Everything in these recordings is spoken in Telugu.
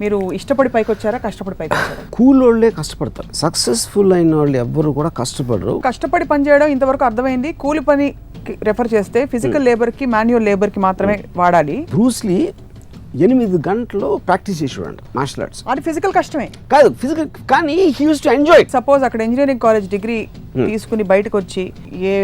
మీరు ఇష్టపడి పైకి వచ్చారా, కష్టపడి పైకి వచ్చారా? కూలోళ్ళే కష్టపడతారు, సక్సెస్ఫుల్ అయిన వాళ్ళు ఎవ్వరు కూడా కష్టపడరు. కష్టపడి పని చేయడం ఇంతవరకు అర్థమైంది. కూలి పని రెఫర్ చేస్తే ఫిజికల్ లేబర్ కి, మాన్యువల్ లేబర్ కి మాత్రమే వాడాలి. బ్రూస్లీ 8 గంటలు ప్రాక్టీస్ చేసేవాడు మార్షల్ ఆర్ట్స్. అది ఫిజికల్ కష్టమే కాదు, ఫిజికల్, కానీ he use to enjoy it. Suppose అక్కడ ఇంజనీరింగ్ కాలేజ్ డిగ్రీ తీసుకుని బయటకు వచ్చి ఏ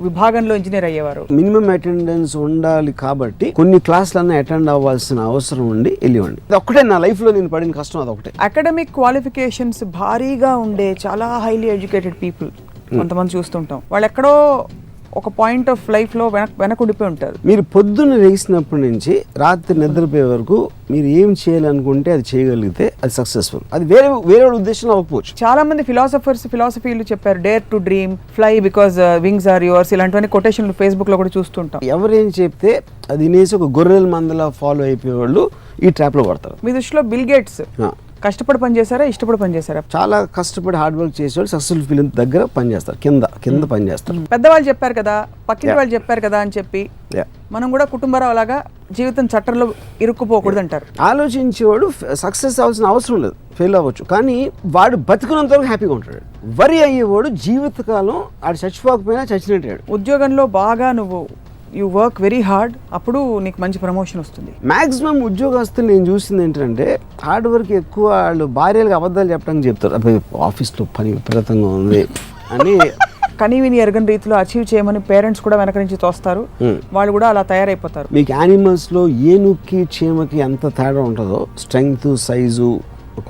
విభాగంలో ఇంజనీర్ అయ్యేవారు? మినిమం అటెండెన్స్ ఉండాలి కాబట్టి కొన్ని క్లాసులన్నా అటెండ్ అవ్వాల్సిన అవసరం ఉండి వెళ్ళివ్వండి. అది ఒక్కటే నా లైఫ్ లో నేను పడిన కష్టం, అదొకటే. అకాడమిక్ క్వాలిఫికేషన్స్ భారీగా ఉండే చాలా హైలీ ఎడ్యుకేటెడ్ పీపుల్ కొంతమంది చూస్తుంటాం, వాళ్ళు ఎక్కడో ఒక పాయింట్ ఆఫ్ లైఫ్ లో వెనకుండిపోయి ఉంటారు. మీరు పొద్దున్న లేచినప్పటి నుంచి రాత్రి నిద్రపోయే వరకు మీరు ఏం చేయాలనుకుంటే అది చేయగలిగితే అది సక్సెస్ఫుల్. అది వేరే ఉద్దేశంలో అవ్వకపోవచ్చు. చాలా మంది ఫిలాసఫీలు చెప్పారు, dare to dream, fly because wings are yours, ఇలాంటివన్నీ కొటేషన్లు ఫేస్బుక్ లో కూడా చూస్తుంటాం. ఎవరేం చెప్తే అది వినేసి ఒక గొర్రెల మందలా ఫాలో అయిపోయే వాళ్ళు ఈ ట్రాప్ లో పడతారు. మీ దృష్టిలో బిల్ గేట్స్ కష్టపడి పని చేశారా, ఇష్టపడి పని చేశారా? చాలా కష్టపడి హార్డ్ వర్క్ చేసేవాళ్ళు సక్సెస్ఫుల్ ఫిలిం దగ్గర పని చేస్తారు, కింద పని చేస్తారు. పెద్దవాళ్ళు చెప్పారు కదా, పక్కింటి వాళ్ళు చెప్పారు కదా అని చెప్పి మనం కూడా కుటుంబరావు అలాగా జీవితం చట్టంలో ఇరుక్కుపోకూడదు అంటారు. ఆలోచించేవాడు సక్సెస్ అవ్వాల్సిన అవసరం లేదు, ఫెయిల్ అవ్వచ్చు, కానీ వాడు బతుకున్నంత వరకు హ్యాపీగా ఉంటాడు. వరి అయ్యేవాడు జీవితకాలం ఆడు చచ్చిపోకపోయినా చచ్చినట్టాడు. ఉద్యోగంలో బాగా నువ్వు యూ వర్క్ వెరీ హార్డ్, అప్పుడు నీకు మంచి ప్రమోషన్ వస్తుంది. మాక్సిమం ఉద్యోగస్తులు నేను చూసింది ఏంటంటే హార్డ్ వర్క్ ఎక్కువ, వాళ్ళు భార్యలకు అబద్ధాలు చెప్పడానికి చెప్తారు. అబ్బాయి ఆఫీస్లో పని విపరీతంగా ఉంది అని కనీవిని ఎరగని రీతిలో అచీవ్ చేయమని పేరెంట్స్ కూడా వెనక నుంచి తోస్తారు, వాళ్ళు కూడా అలా తయారైపోతారు. మీకు యానిమల్స్లో ఏనుక్కి చీమకి ఎంత తేడా ఉంటుందో స్ట్రెంగ్త్, సైజు,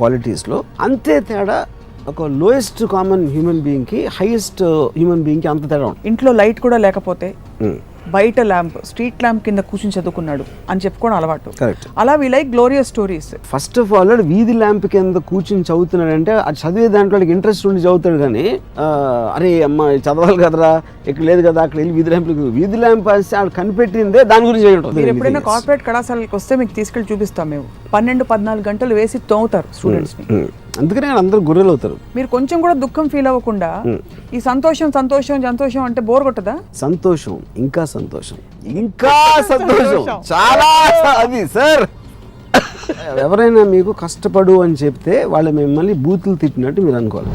క్వాలిటీస్లో, అంతే తేడా ఒక లోయెస్ట్ కామన్ హ్యూమన్ బీయింగ్కి హైయెస్ట్ హ్యూమన్ బీయింగ్కి అంత తేడా ఉంటుంది. ఇంట్లో లైట్ కూడా లేకపోతే బయట ల్యాంప్, స్ట్రీట్ ల్యాంప్ కింద కూర్చుని చదువుకున్నాడు అని చెప్పుకోవడం అలవాటు. అలా we like glorious stories. First of all వీధి ల్యాంప్ కింద కూర్చుని చదువుతున్నాడంటే అది చదివే దాంట్లో ఇంట్రెస్ట్ ఉండి చదువుతాడు, కానీ అరే అమ్మ చదవాలి కదరా, ఇక్కడ లేదు కదా, అక్కడ వెళ్ళి వీధి ల్యాంప్ కనిపెట్టిందే దాని గురించి. మీరు ఎప్పుడైనా కార్పొరేట్ కళాశాలకు వస్తే మీకు తీసుకెళ్ళి చూపిస్తాం మేము. 12-14 గంటలు వేసి తోముతారు స్టూడెంట్స్ ని. అందుకనే అందరూ గొర్రెలు అవుతారు. మీరు కొంచెం కూడా దుఃఖం ఫీల్ అవ్వకుండా ఈ సంతోషం అంటే బోర్ కొట్టదా? సంతోషం, ఇంకా సంతోషం, చాలా. అది సార్, ఎవరైనా మీకు కష్టపడు అని చెప్తే వాళ్ళు మిమ్మల్ని బూతులు తిట్టినట్టు మీరు అనుకోవాలి.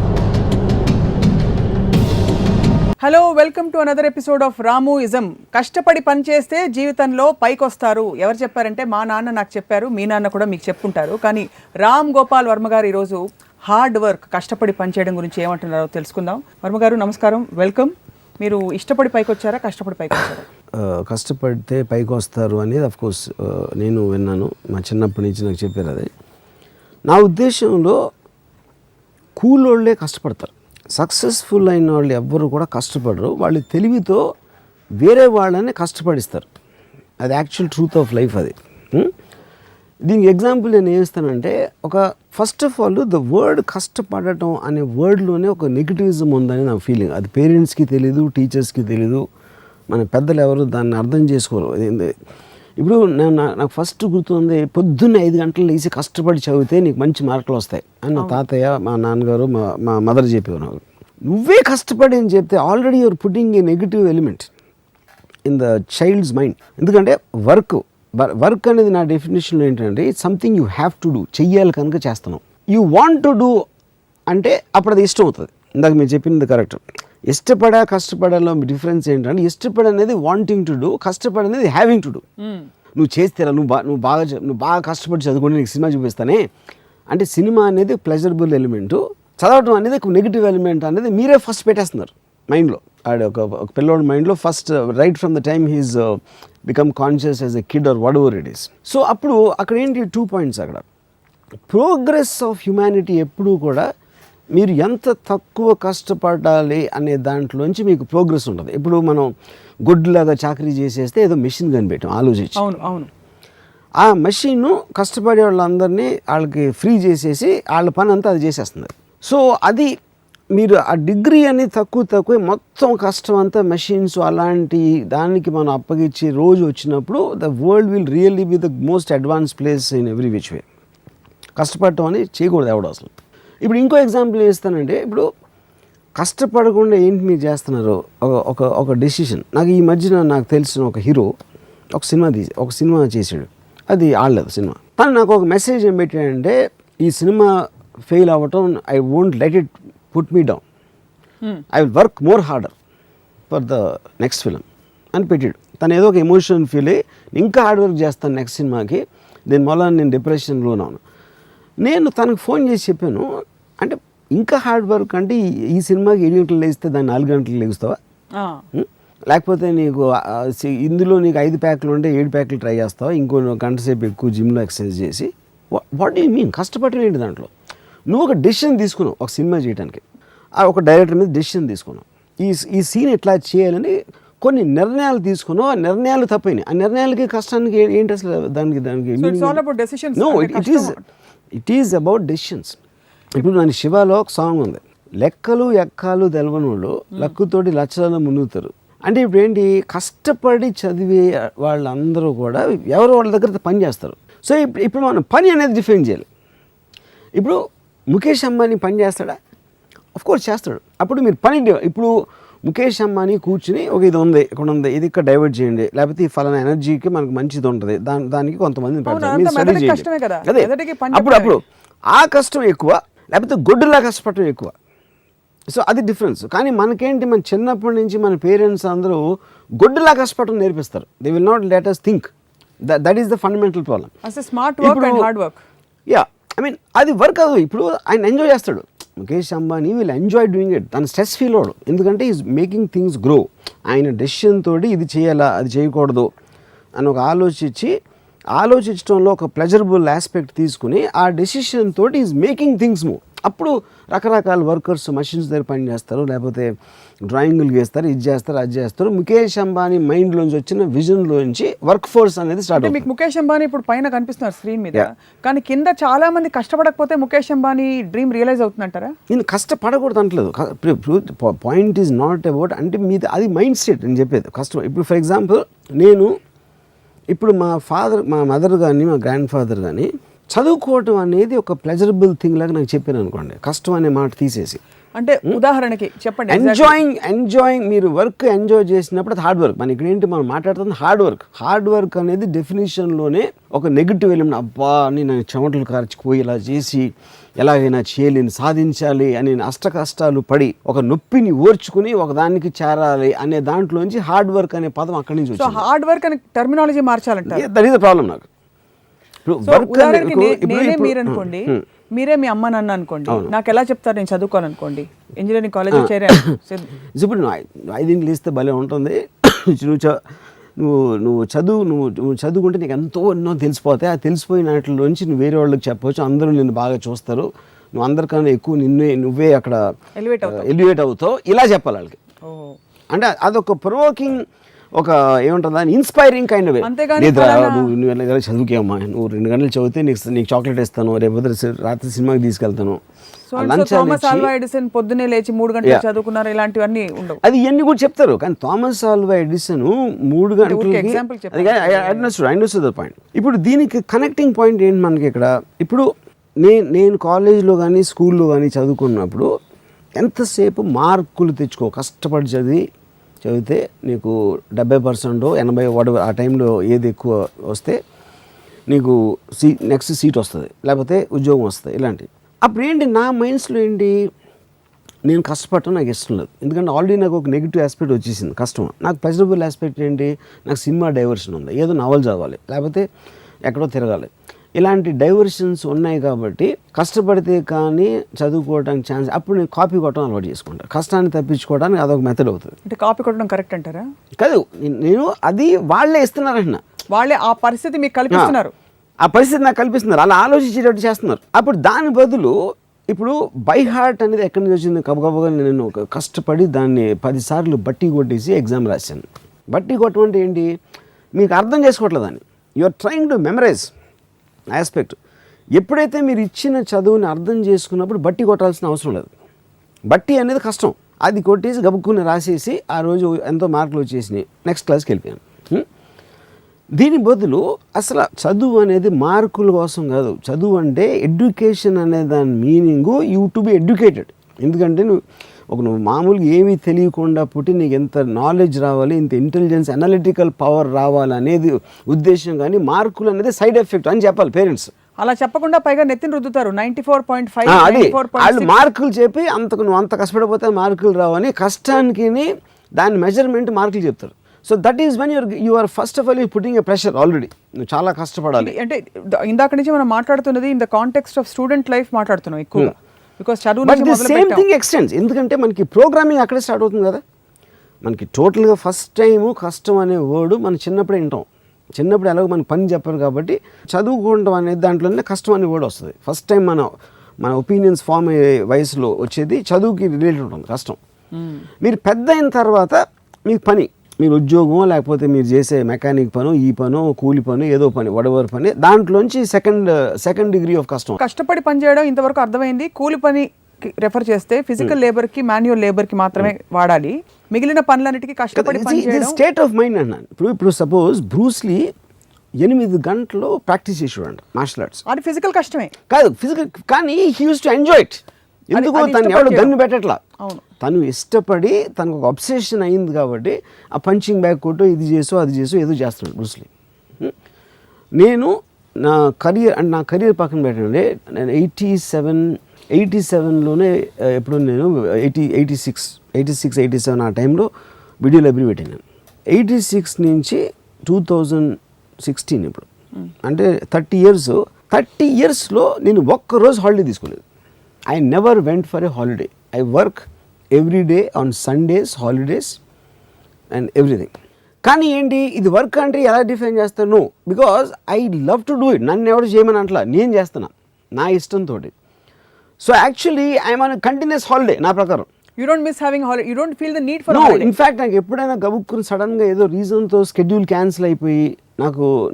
Hello, welcome to another episode of Ramu ism. కష్టపడి పని చేస్తే జీవితంలో పైకి వస్తారు. ఎవరు చెప్పారంటే మా నాన్న నాకు చెప్పారు, మీ నాన్న కూడా మీకు చెప్పుంటారు. కానీ రామ్ గోపాల్ వర్మ గారు ఈరోజు హార్డ్ వర్క్, కష్టపడి పని చేయడం గురించి ఏమంటున్నారో తెలుసుకుందాం. వర్మ గారు నమస్కారం, వెల్కమ్. మీరు ఇష్టపడి పైకి వచ్చారా, కష్టపడి పైకి వచ్చారా? కష్టపడితే పైకి వస్తారు అనేది అఫ్కోర్స్ నేను విన్నాను, మా చిన్నప్పటి నుంచి నాకు చెప్పారు. అది నా ఉద్దేశంలో కూలోళ్ళే కష్టపడతారు, సక్సెస్ఫుల్ అయిన వాళ్ళు ఎవ్వరు కూడా కష్టపడరు. వాళ్ళు తెలివితో వేరే వాళ్ళని కష్టపడిస్తారు. అది యాక్చువల్ ట్రూత్ ఆఫ్ లైఫ్. అది దీనికి ఎగ్జాంపుల్ నేను ఏమిస్తానంటే, ఒక first of all the word కష్టపడటం అనే వర్డ్లోనే ఒక నెగిటివిజం ఉందని నా ఫీలింగ్. అది పేరెంట్స్కి తెలీదు, టీచర్స్కి తెలీదు, మన పెద్దలు ఎవరు దాన్ని అర్థం చేసుకోరు. ఇప్పుడు నాకు ఫస్ట్ గుర్తుంది, పొద్దున్న 5 గంటలు లేచి కష్టపడి చదివితే నీకు మంచి మార్కులు వస్తాయి అని నా తాతయ్య, మా నాన్నగారు, మా మదర్ చెప్పేవారు నాకు. నువ్వే కష్టపడి అని చెప్తే already you're putting a negative element in the child's mind. ఎందుకంటే వర్క్ అనేది నా డెఫినేషన్లో ఏంటంటే it's something you have to do, చెయ్యాలి కనుక చేస్తున్నావు. యూ వాంట్ టు డూ అంటే అప్పుడు అది ఇష్టం అవుతుంది. ఇందాక మీరు చెప్పింది కరెక్ట్. కష్టపడాలో డిఫరెన్స్ ఏంటంటే, ఇష్టపడనేది వాంటింగ్ టు డూ, కష్టపడనేది హ్యావింగ్ టు డూ. నువ్వు చేస్తేరా, నువ్వు బాగా కష్టపడి చదువుకుంటే నీకు సినిమా చూపిస్తానే అంటే, సినిమా అనేది ప్లెజరబుల్ ఎలిమెంటు, చదవటం అనేది ఒక నెగిటివ్ ఎలిమెంట్ అనేది మీరే ఫస్ట్ పెట్టేస్తున్నారు మైండ్లో. ఆడ ఒక పిల్లోడి మైండ్లో first right from the time he's become conscious as a kid are what ever it is. So అప్పుడు అక్కడ ఏంటి 2 పాయింట్స్. అక్కడ ప్రోగ్రెస్ ఆఫ్ హ్యుమానిటీ ఎప్పుడూ కూడా మీరు ఎంత తక్కువ కష్టపడాలి అనే దాంట్లోంచి మీకు ప్రోగ్రెస్ ఉంటుంది. ఇప్పుడు మనం గొడ్డులాగా చాకరీ చేసేస్తే ఏదో మెషిన్ కనిపెట్టాం ఆలోచించి. అవును. ఆ మెషిన్ కష్టపడే వాళ్ళందరినీ వాళ్ళకి ఫ్రీ చేసేసి వాళ్ళ పని అంతా అది చేసేస్తుంది. సో అది మీరు ఆ డిగ్రీ అనేది తక్కువ మొత్తం కష్టం అంతా మెషిన్స్ అలాంటి దానికి మనం అప్పగించి రోజు వచ్చినప్పుడు the world will really be the most advance place in every which way. కష్టపడటం అని చేయకూడదు ఎవడు అసలు. ఇప్పుడు ఇంకో ఎగ్జాంపుల్ ఇస్తానంటే, ఇప్పుడు కష్టపడకుండా ఏంటి మీరు చేస్తున్నారు, ఒక డెసిషన్. నాకు ఈ మధ్యన నాకు తెలిసిన ఒక హీరో ఒక సినిమా చేశాడు, అది ఆడలేదు సినిమా. తను నాకు ఒక మెసేజ్ ఏం పెట్టాడంటే, ఈ సినిమా ఫెయిల్ అవ్వటం I won't let it put me down, I will work more harder for the next film అని పెట్టాడు. తను ఏదో ఒక ఎమోషన్ ఫీల్ అయ్యి ఇంకా హార్డ్ వర్క్ చేస్తాను నెక్స్ట్ సినిమాకి, దీని వల్ల నేను డిప్రెషన్లోనే ఉన్నాను. నేను తనకు ఫోన్ చేసి చెప్పాను, అంటే ఇంకా హార్డ్ వర్క్ అంటే ఈ సినిమాకి 7 గంటలు లేస్తే దాన్ని 4 గంటలు లేస్తావా, లేకపోతే నీకు ఇందులో నీకు 5 ప్యాక్లు ఉంటే 7 ప్యాక్లు ట్రై చేస్తావా, ఇంకో గంట సేపు ఎక్కువ జిమ్లో ఎక్సర్సైజ్ చేసి, వాట్ డూ యూ మీన్ కష్టపడటం ఏంటి దాంట్లో? నువ్వు ఒక డెసిషన్ తీసుకున్నావు ఒక సినిమా చేయడానికి, ఒక డైరెక్టర్ మీద డెసిషన్ తీసుకున్నావు, ఈ సీన్ ఎట్లా చేయాలని కొన్ని నిర్ణయాలు తీసుకున్నావు, ఆ నిర్ణయాలు తప్పైనాయి. ఆ నిర్ణయాలకి కష్టానికి ఏంటి అసలు? దానికి no, it is about decisions. ఇప్పుడు నన్ను శివాలో ఒక సాంగ్ ఉంది, లెక్కలు ఎక్కాలు తెలవనోళ్ళు లక్కుతోటి లక్షలను మునుగుతారు. అంటే ఇప్పుడు ఏంటి, కష్టపడి చదివే వాళ్ళందరూ కూడా ఎవరో వాళ్ళ దగ్గర పని చేస్తారు. సో ఇప్పుడు మనం పని అనేది డిఫైన్ చేయాలి. ఇప్పుడు ముఖేష్ అంబానీ పని చేస్తాడా? ఆఫ్ కోర్స్ చేస్తాడు. అప్పుడు మీరు పని, ఇప్పుడు ముఖేష్ అంబానీ కూర్చుని ఒక ఇది ఉంది, ఇక్కడ ఉంది, ఇది ఇక్కడ డైవర్ట్ చేయండి, లేకపోతే ఈ ఫలానా ఎనర్జీకి మనకు మంచిది ఉంటుంది, దానికి కొంతమంది అదే. అప్పుడు ఆ కష్టం ఎక్కువ, లేకపోతే గొడ్డులా కష్టపడటం ఎక్కువ. సో అది డిఫరెన్స్. కానీ మనకేంటి, మన చిన్నప్పటి నుంచి మన పేరెంట్స్ అందరూ గొడ్డులా కష్టపడటం నేర్పిస్తారు. They will not let us think. That is the fundamental problem. Smart work and hard work. Yeah, I mean అది వర్క్ కాదు. ఇప్పుడు ఆయన ఎంజాయ్ చేస్తాడు, Mukesh Ambani will enjoy doing it. తను స్ట్రెస్ ఫీల్ అవడు, ఎందుకంటే ఈజ్ మేకింగ్ థింగ్స్ గ్రో. ఆయన డెసిషన్ తోటి ఇది చేయాలా అది చేయకూడదు అని ఒక ఆలోచించడంలో ఒక ప్లెజరబుల్ ఆస్పెక్ట్ తీసుకుని ఆ డెసిషన్ తోటి ఈజ్ మేకింగ్ థింగ్స్ మూవ్. అప్పుడు రకరకాల వర్కర్స్ మషిన్స్ దగ్గర పని చేస్తారు, లేకపోతే డ్రాయింగ్లు గీస్తారు, ఇది చేస్తారు, అది చేస్తారు. ముఖేష్ అంబానీ మైండ్లోంచి వచ్చిన విజన్లోంచి వర్క్ ఫోర్స్ అనేది స్టార్ట్ అవుతుంది. మీకు ముఖేష్ అంబానీ ఇప్పుడు పైన కనిపిస్తున్నారు స్క్రీన్ మీద, కానీ కింద చాలా మంది కష్టపడకపోతే ముఖేష్ అంబానీ డ్రీమ్ రియలైజ్ అవుతుందంటారా? నేను కష్టపడకూడదు అంటలేదు. పాయింట్ ఈజ్ నాట్ అబౌట్, అంటే మీది అది మైండ్ సెట్ అని చెప్పేది. కష్టం ఇప్పుడు ఫర్ ఎగ్జాంపుల్ ఇప్పుడు మా మదర్ కానీ మా గ్రాండ్ ఫాదర్ కానీ చదువుకోవటం అనేది ఒక ప్లెజరబుల్ థింగ్ లాగా నాకు చెప్పాను అనుకోండి, కష్టం అనే మాట తీసేసి. అంటే ఉదాహరణకి చెప్పండి. ఎంజాయింగ్ మీరు వర్క్ ఎంజాయ్ చేసినప్పుడు అది హార్డ్ వర్క్. మన ఇక్కడ ఏంటి మనం మాట్లాడుతుంది హార్డ్ వర్క్ అనేది డెఫినేషన్లోనే ఒక నెగిటివ్ ఎలిమెంట్. అబ్బా నేను చెమటలు కార్చిపోయి ఇలా చేసి ఎలాగైనా చేయలేని సాధించాలి అని అష్ట కష్టాలు పడి ఒక నొప్పిని ఓర్చుకుని ఒక దానికి చేరాలి అనే దాంట్లోంచి హార్డ్ వర్క్ అనే పదం అక్కడి నుంచి వచ్చింది. హార్డ్ వర్క్ అనే టర్మినాలజీ మార్చాలంటే దట్ ఈస్ ద ప్రాబ్లం. నాకు మీరు అనుకోండి, మీరే మీ అమ్మ నాన్న అనుకోండి, నాకు ఎలా చెప్తారు నేను చదువుకోవాలనుకోండి, ఇంజనీరింగ్ కాలేజ్ చేరాను. ఇప్పుడు నువ్వు 5 ఇంటికి ఇస్తే భలే ఉంటుంది, నువ్వు చదువుకుంటే నీకు ఎన్నో తెలిసిపోతాయి. ఆ తెలిసిపోయిన వాటిలోంచి నువ్వు వేరే వాళ్ళకి చెప్పవచ్చు, అందరూ నిన్ను బాగా చూస్తారు, నువ్వు అందరికన్నా ఎక్కువ నువ్వే అక్కడ ఎలివేట్ అవుతావు, ఇలా చెప్పాలి వాళ్ళకి. అంటే అదొక ప్రొవోకింగ్, ఒక ఏమంటుంది దాన్ని ఇన్స్పైరింగ్ కైండ్ ఆఫ్ వే. నువ్వు చదువుకేమ్మా, నువ్వు 2 గంటలు చదివితే నీకు చాక్లెట్ ఇస్తాను, రేపు రాత్రి సినిమాకి తీసుకెళ్తాను. పొద్దునే లేచి 3 గంటలు చదువుకున్నారు, ఇలాంటివన్నీ ఉండవు. అది ఇవన్నీ కూడా చెప్తారు. కానీ థామస్ ఆల్వా ఎడిసన్ 3 గంటలకి పాయింట్. ఇప్పుడు దీనికి కనెక్టింగ్ పాయింట్ ఏంటి మనకి ఇక్కడ? ఇప్పుడు నేను కాలేజీలో కానీ స్కూల్లో కానీ చదువుకున్నప్పుడు ఎంతసేపు మార్కులు తెచ్చుకో, కష్టపడి చదివితే నీకు 70% 80 ఆ టైంలో ఏది ఎక్కువ వస్తే నీకు నెక్స్ట్ సీట్ వస్తుంది, లేకపోతే ఉద్యోగం వస్తుంది, ఇలాంటివి. అప్పుడు ఏంటి నా మైండ్స్లో ఏంటి, నేను కష్టపడటం నాకు ఇష్టం లేదు, ఎందుకంటే ఆల్రెడీ నాకు ఒక నెగిటివ్ ఆస్పెక్ట్ వచ్చేసింది కష్టం. నాకు ప్లెజరబుల్ ఆస్పెక్ట్ ఏంటి, నాకు సినిమా డైవర్షన్ ఉంది, ఏదో నవల్ చదవాలి, లేకపోతే ఎక్కడో తిరగాలి, ఇలాంటి డైవర్షన్స్ ఉన్నాయి. కాబట్టి కష్టపడితే కానీ చదువుకోవడానికి ఛాన్స్. అప్పుడు నేను కాపీ కొట్టడం అలవాటు చేసుకుంటాను, కష్టాన్ని తప్పించుకోవడానికి అదొక మెథడ్ అవుతుంది. అంటే కాపీ కొట్టడం కరెక్ట్ అంటారా? కాదు, నేను అది వాళ్ళే ఇస్తున్నారంటున్నా, వాళ్ళే ఆ పరిస్థితి మీకు కల్పిస్తున్నారు, ఆ పరిస్థితి నాకు కల్పిస్తున్నారు, అలా ఆలోచించేటట్టు చేస్తున్నారు. అప్పుడు దాని బదులు ఇప్పుడు బై హార్ట్ అనేది ఎక్కడి నుంచి వచ్చింది? గబగబగా నేను కష్టపడి దాన్ని 10 సార్లు బట్టి కొట్టేసి ఎగ్జామ్ రాశాను. బట్టి కొట్టడం అంటే ఏంటి, మీకు అర్థం చేసుకోవట్లేదు అని, you are trying to memorise aspect. ఎప్పుడైతే మీరు ఇచ్చిన చదువుని అర్థం చేసుకున్నప్పుడు బట్టి కొట్టాల్సిన అవసరం లేదు. బట్టి అనేది కష్టం, అది కొట్టేసి గబుక్కుని రాసేసి ఆ రోజు ఎంతో మార్కులు వచ్చేసినాయి, నెక్స్ట్ క్లాస్కి వెళ్ళిపోయాను. దీని బదులు అసలు చదువు అనేది మార్కుల కోసం కాదు, చదువు అంటే ఎడ్యుకేషన్ అనే దాని meaning you to be educated. ఎందుకంటే నువ్వు మామూలుగా ఏమీ తెలియకుండా పుట్టి నీకు ఎంత నాలెడ్జ్ రావాలి, ఇంత ఇంటెలిజెన్స్ అనలిటికల్ పవర్ రావాలి అనేది ఉద్దేశం, కానీ మార్కులు అనేది సైడ్ ఎఫెక్ట్ అని చెప్పాలి పేరెంట్స్. అలా చెప్పకుండా పైగా నెత్తిని రుద్దుతారు 94.5 అది వాళ్ళు మార్కులు చెప్పి నువ్వు అంత కష్టపడిపోతే మార్కులు రావని కష్టానికి దాని మెజర్మెంట్ మార్కులు చెప్తారు. So that is when you are first of all you putting a pressure already, నువ్వు చాలా కష్టపడాలి. అంటే ఇందాక నుంచి మనం మాట్లాడుతున్నది in the context of student life మాట్లాడుతున్నాం ఎక్కువగా, బికాస్ చదువు సేమ్ థింగ్ ఎక్స్టెండ్స్. ఎందుకంటే మనకి ప్రోగ్రామింగ్ అక్కడే స్టార్ట్ అవుతుంది కదా. మనకి టోటల్గా ఫస్ట్ టైము కష్టం అనే వర్డ్ మనం చిన్నప్పుడే వింటాం. చిన్నప్పుడు ఎలాగో మనకు పని చెప్పారు కాబట్టి చదువుకోవడం అనేది దాంట్లోనే కష్టం అనే వర్డ్ వస్తుంది. ఫస్ట్ టైం మన ఒపీనియన్స్ ఫామ్ అయ్యే వయసులో వచ్చేది చదువుకి రిలేటెడ్ ఉంటుంది కష్టం. మీరు పెద్ద అయిన తర్వాత మీకు పని, మీరు ఉద్యోగం లేకపోతే మీరు చేసే మెకానిక్ పను, ఈ పను, కూలి పను, ఏదో పని, వడవర్ పని, దాంట్లోంచి సెకండ్ డిగ్రీ ఆఫ్ కష్టం. కష్టపడి పని చేయడం ఇంతవరకు అర్థమైంది. కూలి పని రెఫర్ చేస్తే ఫిజికల్ లేబర్ కి, మాన్యువల్ లేబర్ కి మాత్రమే వాడాలి. మిగిలిన పనులన్నిటికీ కష్టపడి పని చేయడం స్టేట్ ఆఫ్ మైండ్ అన్నాను. ఇప్పుడు సపోజ్ బ్రూస్లీ 8 గంటలు ప్రాక్టీస్ చేసి చూడండి మార్షల్ ఆర్ట్స్. అది ఫిజికల్ కష్టమే కాదు, ఫిజికల్, కానీ he use to enjoy it. ఎందుకు తను ఎవరు గన్ను పెట్టట్లా, తను ఇష్టపడి తనకు ఒక అబ్సెషన్ అయింది కాబట్టి ఆ పంచింగ్ బ్యాగ్ కొట్టు, ఇది చేసో అది చేసో ఏదో చేస్తున్నాడు బ్రూస్లీ. నేను నా కెరియర్ పక్కన పెట్టండి, నేను 87లోనే ఎప్పుడు నేను 86-87 ఆ టైంలో వీడియో లైబ్రరీ పెట్టాను. 86 నుంచి 2016 ఇప్పుడు అంటే 30 ఇయర్స్లో నేను ఒక్కరోజు హాలిడే తీసుకోలేదు. I never went for a holiday. I work every day on Sundays, holidays and everything. కానీ ఏంటి ఇది వర్క్ అంటే ఎలా డిఫైన్ చేస్తాను? Because I love to do it. నన్ను ఎవరు చేయమని అట్లా నేను చేస్తున్నా నా ఇష్టంతో. So actually I'm on continuous holiday నా ప్రకారం. You don't miss having holiday, you don't feel the need for holiday. In fact నాకు ఎప్పుడైనా గబుక్కుని సడన్గా ఏదో రీజన్తో షెడ్యూల్ క్యాన్సిల్ అయిపోయి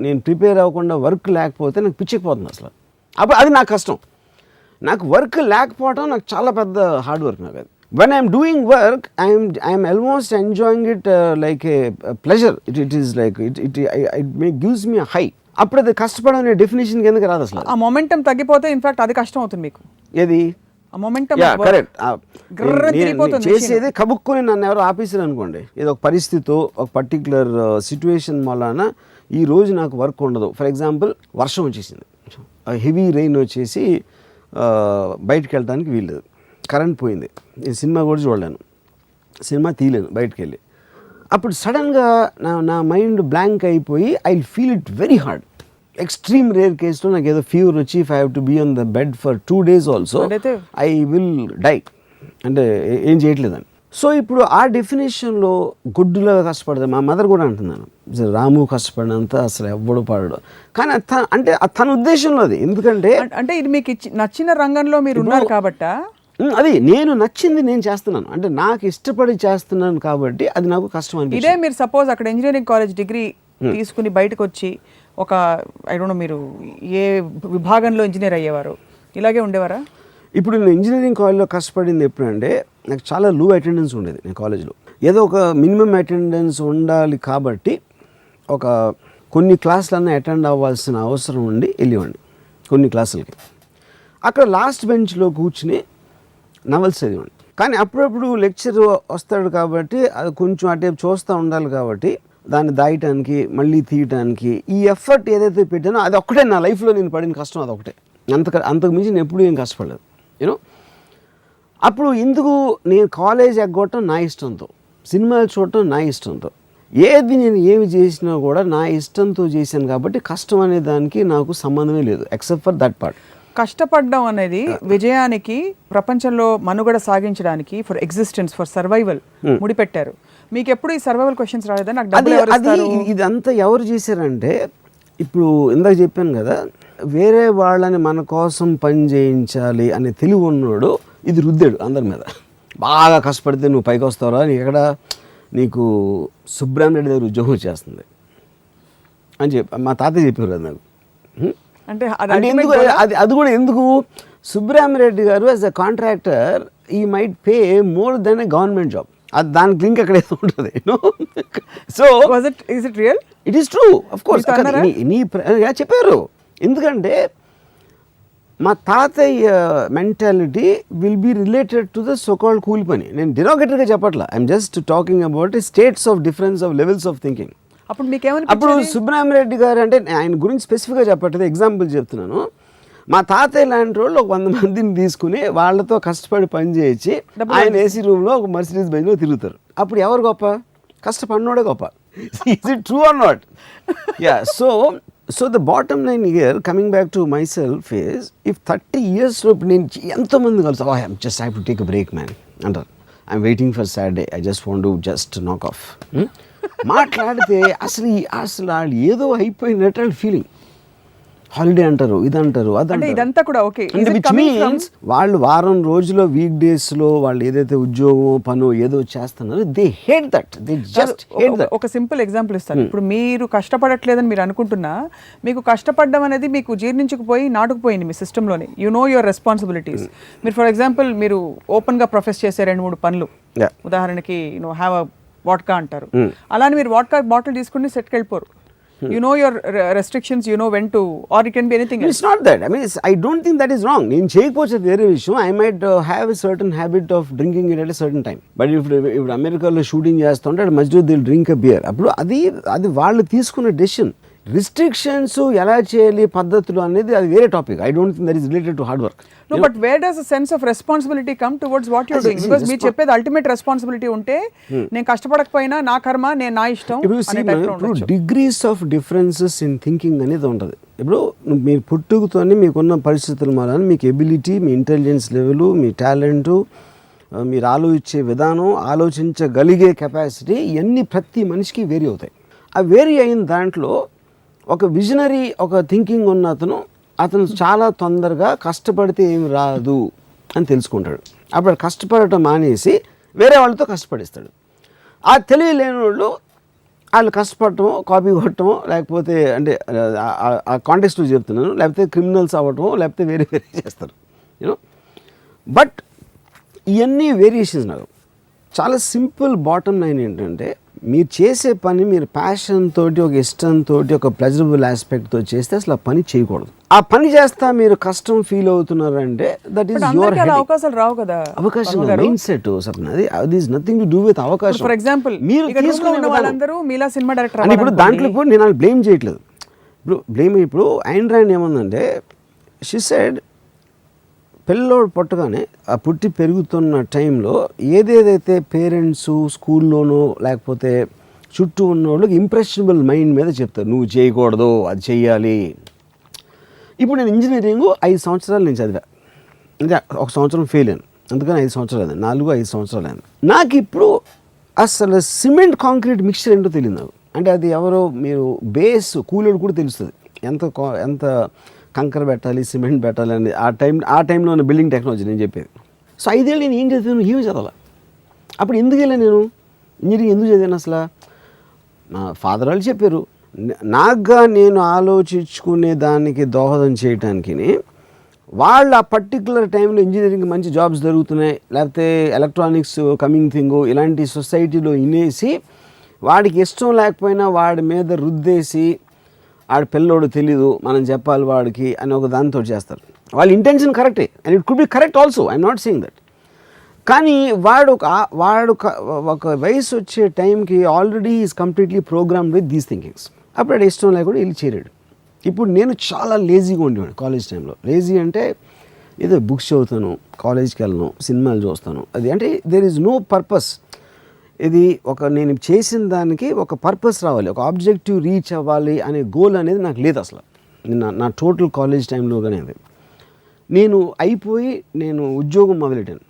నేను ప్రిపేర్ అవ్వకుండా వర్క్ లేకపోతే నాకు పిచ్చిపోతుంది అసలు. అప్పుడు అది నాకు కష్టం. నాకు వర్క్ లేకపోవడం నాకు చాలా పెద్ద హార్డ్ వర్క్. నాకు అది when I'm doing work, I'm almost enjoying it like a pleasure. It is like it gives me a high. అప్పుడు అది కష్టపడడం అనే డెఫినేషన్ కిందకి రాదు అసలు. ఆ మొమెంటం తగ్గిపోతే ఇన్ఫాక్ట్ అది కష్టం అవుతుంది మీకు. ఏది ఆ మొమెంటం కరెక్ట్ చేసేది కబుక్కుని నన్ను ఎవరో ఆఫీసర్ అనుకోండి, ఏదో ఒక పరిస్థితి, ఒక పర్టికులర్ సిచ్యువేషన్ వలన ఈ రోజు నాకు వర్క్ ఉండదు. ఫర్ ఎగ్జాంపుల్ వర్షం వచ్చేసింది, హెవీ రెయిన్ వచ్చేసి బయటకు వెళ్ళడానికి వీల్లేదు, కరెంట్ పోయింది, నేను సినిమా కూడా చూడలేను, సినిమా తీయలేను బయటకు వెళ్ళి. అప్పుడు సడన్గా నా మైండ్ బ్లాంక్ అయిపోయి I feel it very hard. Extreme rare కేసులో నాకు ఏదో ఫీవర్ వచ్చి if I have to be on the bed for 2 days also I will die, అంటే ఏం చేయట్లేదని. సో ఇప్పుడు ఆ డెఫినేషన్లో గుడ్డులాగా కష్టపడదు. మా మదర్ కూడా అంటున్నాను, రాము కష్టపడినంత అసలు ఎవ్వడు పడడు. కానీ అంటే తన ఉద్దేశంలో అది. ఎందుకంటే అంటే ఇది మీకు నచ్చిన రంగంలో మీరు ఉన్నారు కాబట్టి, అది నేను నచ్చింది నేను చేస్తున్నాను, అంటే నాకు ఇష్టపడి చేస్తున్నాను కాబట్టి అది నాకు కష్టం అనిపిస్తుంది. ఇదే మీరు సపోజ్ అక్కడ ఇంజనీరింగ్ కాలేజ్ డిగ్రీ తీసుకుని బయటకు వచ్చి ఒక ఐ డోంట్ నో మీరు ఏ విభాగంలో ఇంజనీర్ అయ్యేవారు, ఇలాగే ఉండేవారా? ఇప్పుడు నేను ఇంజనీరింగ్ కాలేజ్లో కష్టపడింది ఎప్పుడంటే నాకు చాలా లో అటెండెన్స్ ఉండేది. నేను కాలేజ్లో ఏదో ఒక మినిమం అటెండెన్స్ ఉండాలి కాబట్టి ఒక కొన్ని క్లాసులన్నా అటెండ్ అవ్వాల్సిన అవసరం ఉండి వెళ్ళేవాడిని కొన్ని క్లాసులకి. అక్కడ లాస్ట్ బెంచ్లో కూర్చుని నవల్స్ చదివాడిని. కానీ అప్పుడప్పుడు లెక్చర్ వస్తాడు కాబట్టి అది కొంచెం అటే చూస్తూ ఉండాలి కాబట్టి దాన్ని దాయటానికి మళ్ళీ తీయటానికి ఈ ఎఫర్ట్ ఏదైతే పెట్టానో అది ఒక్కటే నా లైఫ్లో నేను పడిన కష్టం, అది ఒకటే. అంతకు మించి నేను ఎప్పుడూ ఏం కష్టపడలేదు యూనో. అప్పుడు ఎందుకు నేను కాలేజ్ ఎగ్గొట్టడం నా ఇష్టంతో, సినిమాలు చూడటం నా ఇష్టంతో, ఏమి చేసినా కూడా నా ఇష్టంతో చేశాను కాబట్టి కష్టం అనే దానికి నాకు సంబంధమే లేదు ఎక్సెప్ట్ ఫర్ దట్ పార్ట్. కష్టపడడం అనేది విజయానికి, ప్రపంచంలో మనుగడ సాగించడానికి, ఫర్ ఎగ్జిస్టెన్స్, ఫర్ సర్వైవల్ ముడిపెట్టారు. మీకు ఎప్పుడు ఈ సర్వైవల్ క్వశ్చన్స్ రాలేదా? నాకు ఇదంతా ఎవరు చేశారంటే, ఇప్పుడు ఇందాక చెప్పాను కదా, వేరే వాళ్ళని మన కోసం పని చేయించాలి అనే తెలివి ఉన్నాడు ఇది రుద్దాడు అందరి మీద. బాగా కష్టపడితే నువ్వు పైకి వస్తావురా, నీకు సుబ్రహ్మణ్యుడి దగ్గర ఉద్యోగం వచ్చేస్తుంది అని చెప్పి మా తాతయ్య చెప్పారు అది నాకు. అంటే ఎందుకు అది కూడా ఎందుకు సుబ్రహ్మణ్యరెడ్డి గారు as a contractor he might pay more than a government job. అది దానికి లింక్ అక్కడ ఏదో ఉంటుంది. So is it real? It is true of course. చెప్పారు. ఎందుకంటే మా తాతయ్య mentality will be related to the so called కూలి పని. నేను డిరోగేటరీగా చెప్పట్లా, I'm just talking about states of difference of levels of thinking. అప్పుడు మీకేమని అప్పుడు సుబ్రహ్మరెడ్డి గారు అంటే ఆయన గురించి స్పెసిఫిక్గా చెప్పట్లేదు, ఎగ్జాంపుల్ చెప్తున్నాను. మా తాతయ్య లాంటి వాళ్ళు ఒక 100 మందిని తీసుకుని వాళ్ళతో కష్టపడి పని చేయించి ఆయన ఏసీ రూమ్లో ఒక మర్సిడీస్ బెంజ్లో తిరుగుతారు. అప్పుడు ఎవరు గొప్ప? కష్టపడినోడే గొప్ప. Is it true or not? Ya. So the bottom line here coming back to my self is if 30 yearsలో ఇప్పుడు నేను ఎంతోమంది కలిసి I'm just have to take a break man అంటారు. I'm waiting for Saturday, I just want to just knock off. మాట్లాడితే అసలు వాళ్ళు ఏదో అయిపోయినట్టు వాళ్ళ ఫీలింగ్. హాలిడే అంటారు, ఇది అంటారు, అంటే ఇదంతా కూడా ఓకే. విచ్ మీన్స్ వాళ్ళు వారం రోజుల్లో వీక్ డేస్లో వాళ్ళు ఏదైతే ఉద్యోగం పనో ఏదో చేస్తున్నారో they hate that. They just hate that. ఒక సింపుల్ ఎగ్జాంపుల్ ఇస్తాను. ఇప్పుడు మీరు కష్టపడట్లేదని మీరు అనుకుంటున్నా, మీకు కష్టపడడం అనేది మీకు జీర్ణించుకుపోయి నాటుకుపోయింది మీ సిస్టంలోనే. You know your responsibilities. మీరు ఫర్ ఎగ్జాంపుల్ మీరు ఓపెన్గా ప్రొఫెస్ చేసే 2-3 పనులు, ఉదాహరణకి హ్యావ్ అ వాడ్కా అంటారు. అలానే మీరు వాడ్కా బాటిల్ తీసుకుని సెట్కి వెళ్ళిపోరు. You know your restrictions, you know when to, or it can be anything else. It's not that. I mean, I don't think that is wrong. నేను చేయకపోతే వేరే విషయం. I might have a certain habit of drinking it at a certain time. But if అమెరికాలో షూటింగ్ చేస్తుంటే అటు మధ్యలో దిల్ డ్రింక్ అ బియర్. అప్పుడు అది వాళ్ళు తీసుకున్న డెసిషన్. రిస్ట్రిక్షన్స్ ఎలా చేయాలి పద్ధతులు అనేది అది వేరే topic. I don't think that is related to hard work. No, but where does a sense of responsibility come towards what you're doing? Because మీరు చెప్పేది అల్టిమేట్ రెస్పాన్సిబిలిటీ ఉంటే నేను కష్టపడకపోయినా నా కర్మ, నేను నా ఇష్టం. ఇప్పుడు degrees of differences in thinking అనేది ఉంటుంది. ఇప్పుడు మీరు పుట్టుకతోనే మీకున్న పరిస్థితుల మూలాన మీకు ఎబిలిటీ, మీ ఇంటెలిజెన్స్ లెవెల్, మీ టాలెంటు, మీరు ఆలోచించే విధానం, ఆలోచించగలిగే కెపాసిటీ ఇవన్నీ ప్రతి మనిషికి వేరీ అవుతాయి. ఆ వేరీ అయిన దాంట్లో ఒక విజనరీ, ఒక థింకింగ్ ఉన్న అతను చాలా తొందరగా కష్టపడితే ఏమి రాదు అని తెలుసుకుంటాడు. అప్పుడు కష్టపడటం మానేసి వేరే వాళ్ళతో కష్టపడిస్తాడు. ఆ తెలివి లేని వాళ్ళు కష్టపడటమో, కాపీ కొట్టడమో, లేకపోతే అంటే ఆ కాంటెక్స్ట్లో చెప్తున్నాను, లేకపోతే క్రిమినల్స్ అవ్వటమో, లేకపోతే వేరే చేస్తారు. యూనో, బట్ ఇవన్నీ వేరియేషన్స్. నాకు చాలా సింపుల్ బాటమ్ లైన్ ఏంటంటే, మీరు చేసే పని మీరు ప్యాషన్ తోటి, ఒక ఇష్టంతో, ఒక ప్లెజరబుల్ ఆస్పెక్ట్తో చేస్తే అసలు ఆ పని చేయకూడదు. ఆ పని చేస్తా మీరు కష్టం ఫీల్ అవుతున్నారంటే దట్ ఈస్ యువర్ హెడ్. అవకాశాలు రావు కదా. అవకాశం మైండ్ సెట్ సప్న, అది is nothing to do with అవకాశం. ఫర్ ఎగ్జాంపుల్ మీరు తీసుకునే వాళ్ళందరూ మీలా సినిమా డైరెక్టర్ అని ఇప్పుడు దాంట్లో కూడా నేను బ్లేమ్ చేయట్లేదు. ఇప్పుడు ఐన్ ర్యాండ్ ఏముందంటే, షీ సెడ్ పిల్లోడు పుట్టగానే ఆ పుట్టి పెరుగుతున్న టైంలో ఏదేదైతే పేరెంట్స్ స్కూల్లోనో లేకపోతే చుట్టూ ఉన్న వాళ్ళకి ఇంప్రెషనబుల్ మైండ్ మీద చెప్తారు, నువ్వు చేయకూడదు, అది చెయ్యాలి. ఇప్పుడు నేను ఇంజనీరింగ్ 5 సంవత్సరాలు నేను చదివా, అంటే 1 సంవత్సరం ఫెయిల్ అయ్యాను, అందుకని 5 సంవత్సరాలు అయింది, 4-5 సంవత్సరాలు అయింది. నాకు ఇప్పుడు అసలు సిమెంట్ కాంక్రీట్ మిక్చర్ ఏంటో తెలియదు నాకు. అంటే అది ఎవరో మీరు బేస్ కూలోడు కూడా తెలుస్తుంది ఎంత కంకర పెట్టాలి, సిమెంట్ పెట్టాలి అని. ఆ టైంలో ఉన్న బిల్డింగ్ టెక్నాలజీ నేను చెప్పేది. సో 5 ఏళ్ళు నేను ఏం చదివాను, ఏమి చదవాలి. అప్పుడు ఎందుకు వెళ్ళాను నేను ఇంజనీరింగ్, ఎందుకు చదివాను అసలు? మా ఫాదర్ వాళ్ళు చెప్పారు, నాకుగా నేను ఆలోచించుకునే దానికి దోహదం చేయటానికి. వాళ్ళు ఆ పర్టికులర్ టైంలో ఇంజనీరింగ్ మంచి జాబ్స్ జరుగుతున్నాయి, లేకపోతే ఎలక్ట్రానిక్స్ కమింగ్ థింగ్ ఇలాంటి సొసైటీలో ఇనేసి వాడికి ఇష్టం లేకపోయినా వాడి మీద రుద్దేసి ఆడి పిల్లోడు తెలీదు మనం చెప్పాలి వాడికి అని ఒక దాంతో చేస్తారు. వాళ్ళ ఇంటెన్షన్ కరెక్టే, and it could be correct also, I'm not saying that. కానీ వాడు ఒక వయసు వచ్చే టైంకి already is completely programmed with these thinkings. అప్పుడు ఇష్టం లేకుండా వెళ్ళి చేరాడు. ఇప్పుడు నేను చాలా లేజీగా ఉండేవాడు కాలేజ్ టైంలో. లేజీ అంటే ఏదో బుక్స్ చదువుతాను, కాలేజ్కి వెళ్ళను, సినిమాలు చూస్తాను, అది అంటే దేర్ ఈజ్ నో పర్పస్. ఇది నేను చేసిన దానికి ఒక పర్పస్ రావాలి, ఒక ఆబ్జెక్టివ్ రీచ్ అవ్వాలి అనే గోల్ అనేది నాకు లేదు అసలు. నా టోటల్ కాలేజ్ టైంలోగానే అది నేను అయిపోయి నేను ఉద్యోగం మొదలెట్టాను.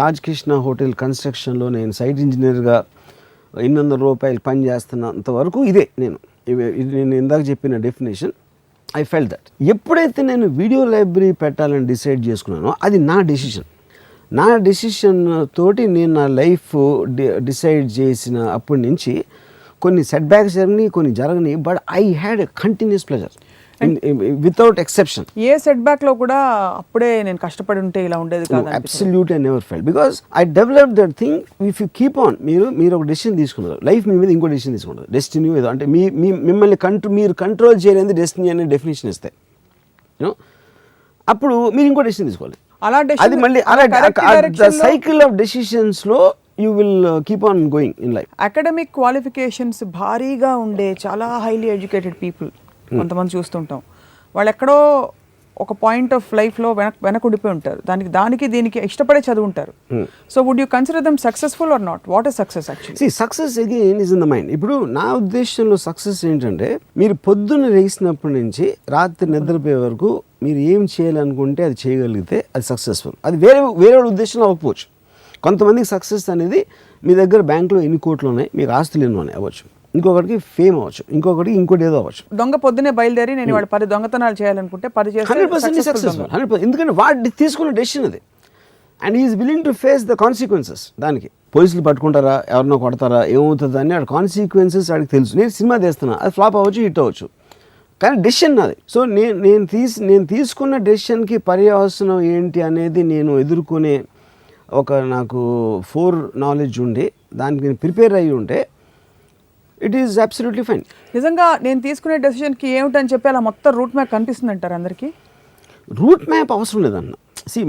తాజ్ కృష్ణ హోటల్ కన్స్ట్రక్షన్లో నేను సైట్ ఇంజనీర్గా 800 రూపాయలు పని చేస్తున్నంత వరకు ఇదే నేను ఇందాక చెప్పిన డెఫినేషన్. I felt that. ఎప్పుడైతే నేను వీడియో లైబ్రరీ పెట్టాలని డిసైడ్ చేసుకున్నానో అది నా డెసిషన్ తోటి నేను నా లైఫ్ డిసైడ్ చేసిన అప్పటి నుంచి కొన్ని సెట్ బ్యాక్స్ జరిగినాయి, కొన్ని జరగని, but I had a continuous pleasure. Without exception. A set back లో కూడా అప్పుడే నేను కష్టపడి ఉంటే ఇలా ఉండేది కాదు. Absolutely I never felt because I develop that thing. If you keep on, మీరు ఒక డెసిషన్ తీసుకున్నారు, లైఫ్ మీ మీద ఇంకో డెసిషన్ తీసుకుంటారు, డెస్టినీ ఏదో అంటే మిమ్మల్ని మీరు కంట్రోల్ చేయలేని డెస్టినీ అనే డెఫినేషన్ ఇస్తాయి. యూనో, అప్పుడు మీరు ఇంకో డెసిషన్ తీసుకోవాలి. అలా అది మళ్ళీ సైకిల్ ఆఫ్ డెసిషన్స్ లో you will keep on going in life. Academic qualifications భారీగా ఉండే చాలా హైలీ ఎడ్యుకేటెడ్ పీపుల్ కొంతమంది చూస్తుంటాం, వాళ్ళు ఎక్కడో ఒక పాయింట్ ఆఫ్ లైఫ్లో వెనకుండిపోయి ఉంటారు, దానికి దీనికి ఇష్టపడే చదువుంటారు. So would you consider them successful or not? What is success actually? Success again is in the mind. ఇప్పుడు నా ఉద్దేశంలో సక్సెస్ ఏంటంటే, మీరు పొద్దున్న లేచినప్పటి నుంచి రాత్రి నిద్రపోయే వరకు మీరు ఏం చేయాలనుకుంటే అది చేయగలిగితే అది సక్సెస్ఫుల్. అది వేరే ఉద్దేశంలో అవ్వకపోవచ్చు. కొంతమందికి సక్సెస్ అనేది మీ దగ్గర బ్యాంకులో ఎన్ని కోట్లు ఉన్నాయి, మీకు ఆస్తులు ఎన్ని ఉన్నాయి అవ్వచ్చు, ఇంకొకటికి ఫేమ్ అవ్వచ్చు, ఇంకొకటికి ఇంకోటి ఏదో అవ్వచ్చు. దొంగ పొద్దునే బయలుదేరి నేను వాడు 10 దొంగతనాలు చేయాలనుకుంటే 10 చేస్తే 100% సక్సెస్ఫుల్. 100%. ఎందుకంటే వాడు తీసుకున్న డెసిషన్ అది, and is willing to face the consequences. దానికి పోలీసులు పట్టుకుంటారా, ఎవరినో కొడతారా, ఏమవుతుంది అని వాడి కాన్సిక్వెన్సెస్ వాడికి తెలుసు. నేను సినిమా తీస్తున్నా, అది ఫ్లాప్ అవ్వచ్చు, హిట్ అవ్వచ్చు, కానీ డెసిషన్ నాది. సో నేను తీసుకున్న డెసిషన్కి పర్యవసనం ఏంటి అనేది నేను ఎదుర్కొనే నాకు 4 నాలెడ్జ్ ఉండి దానికి నేను ప్రిపేర్ అయ్యి ఉంటే ఇట్ ఈస్ అబ్సల్యూట్లీ ఫైన్. నిజంగా నేను తీసుకునే డెసిషన్కి ఏమిటని చెప్పి అలా మొత్తం రూట్ మ్యాప్ కనిపిస్తుంది అంటారు అందరికీ? రూట్ మ్యాప్ అవసరం లేదన్న.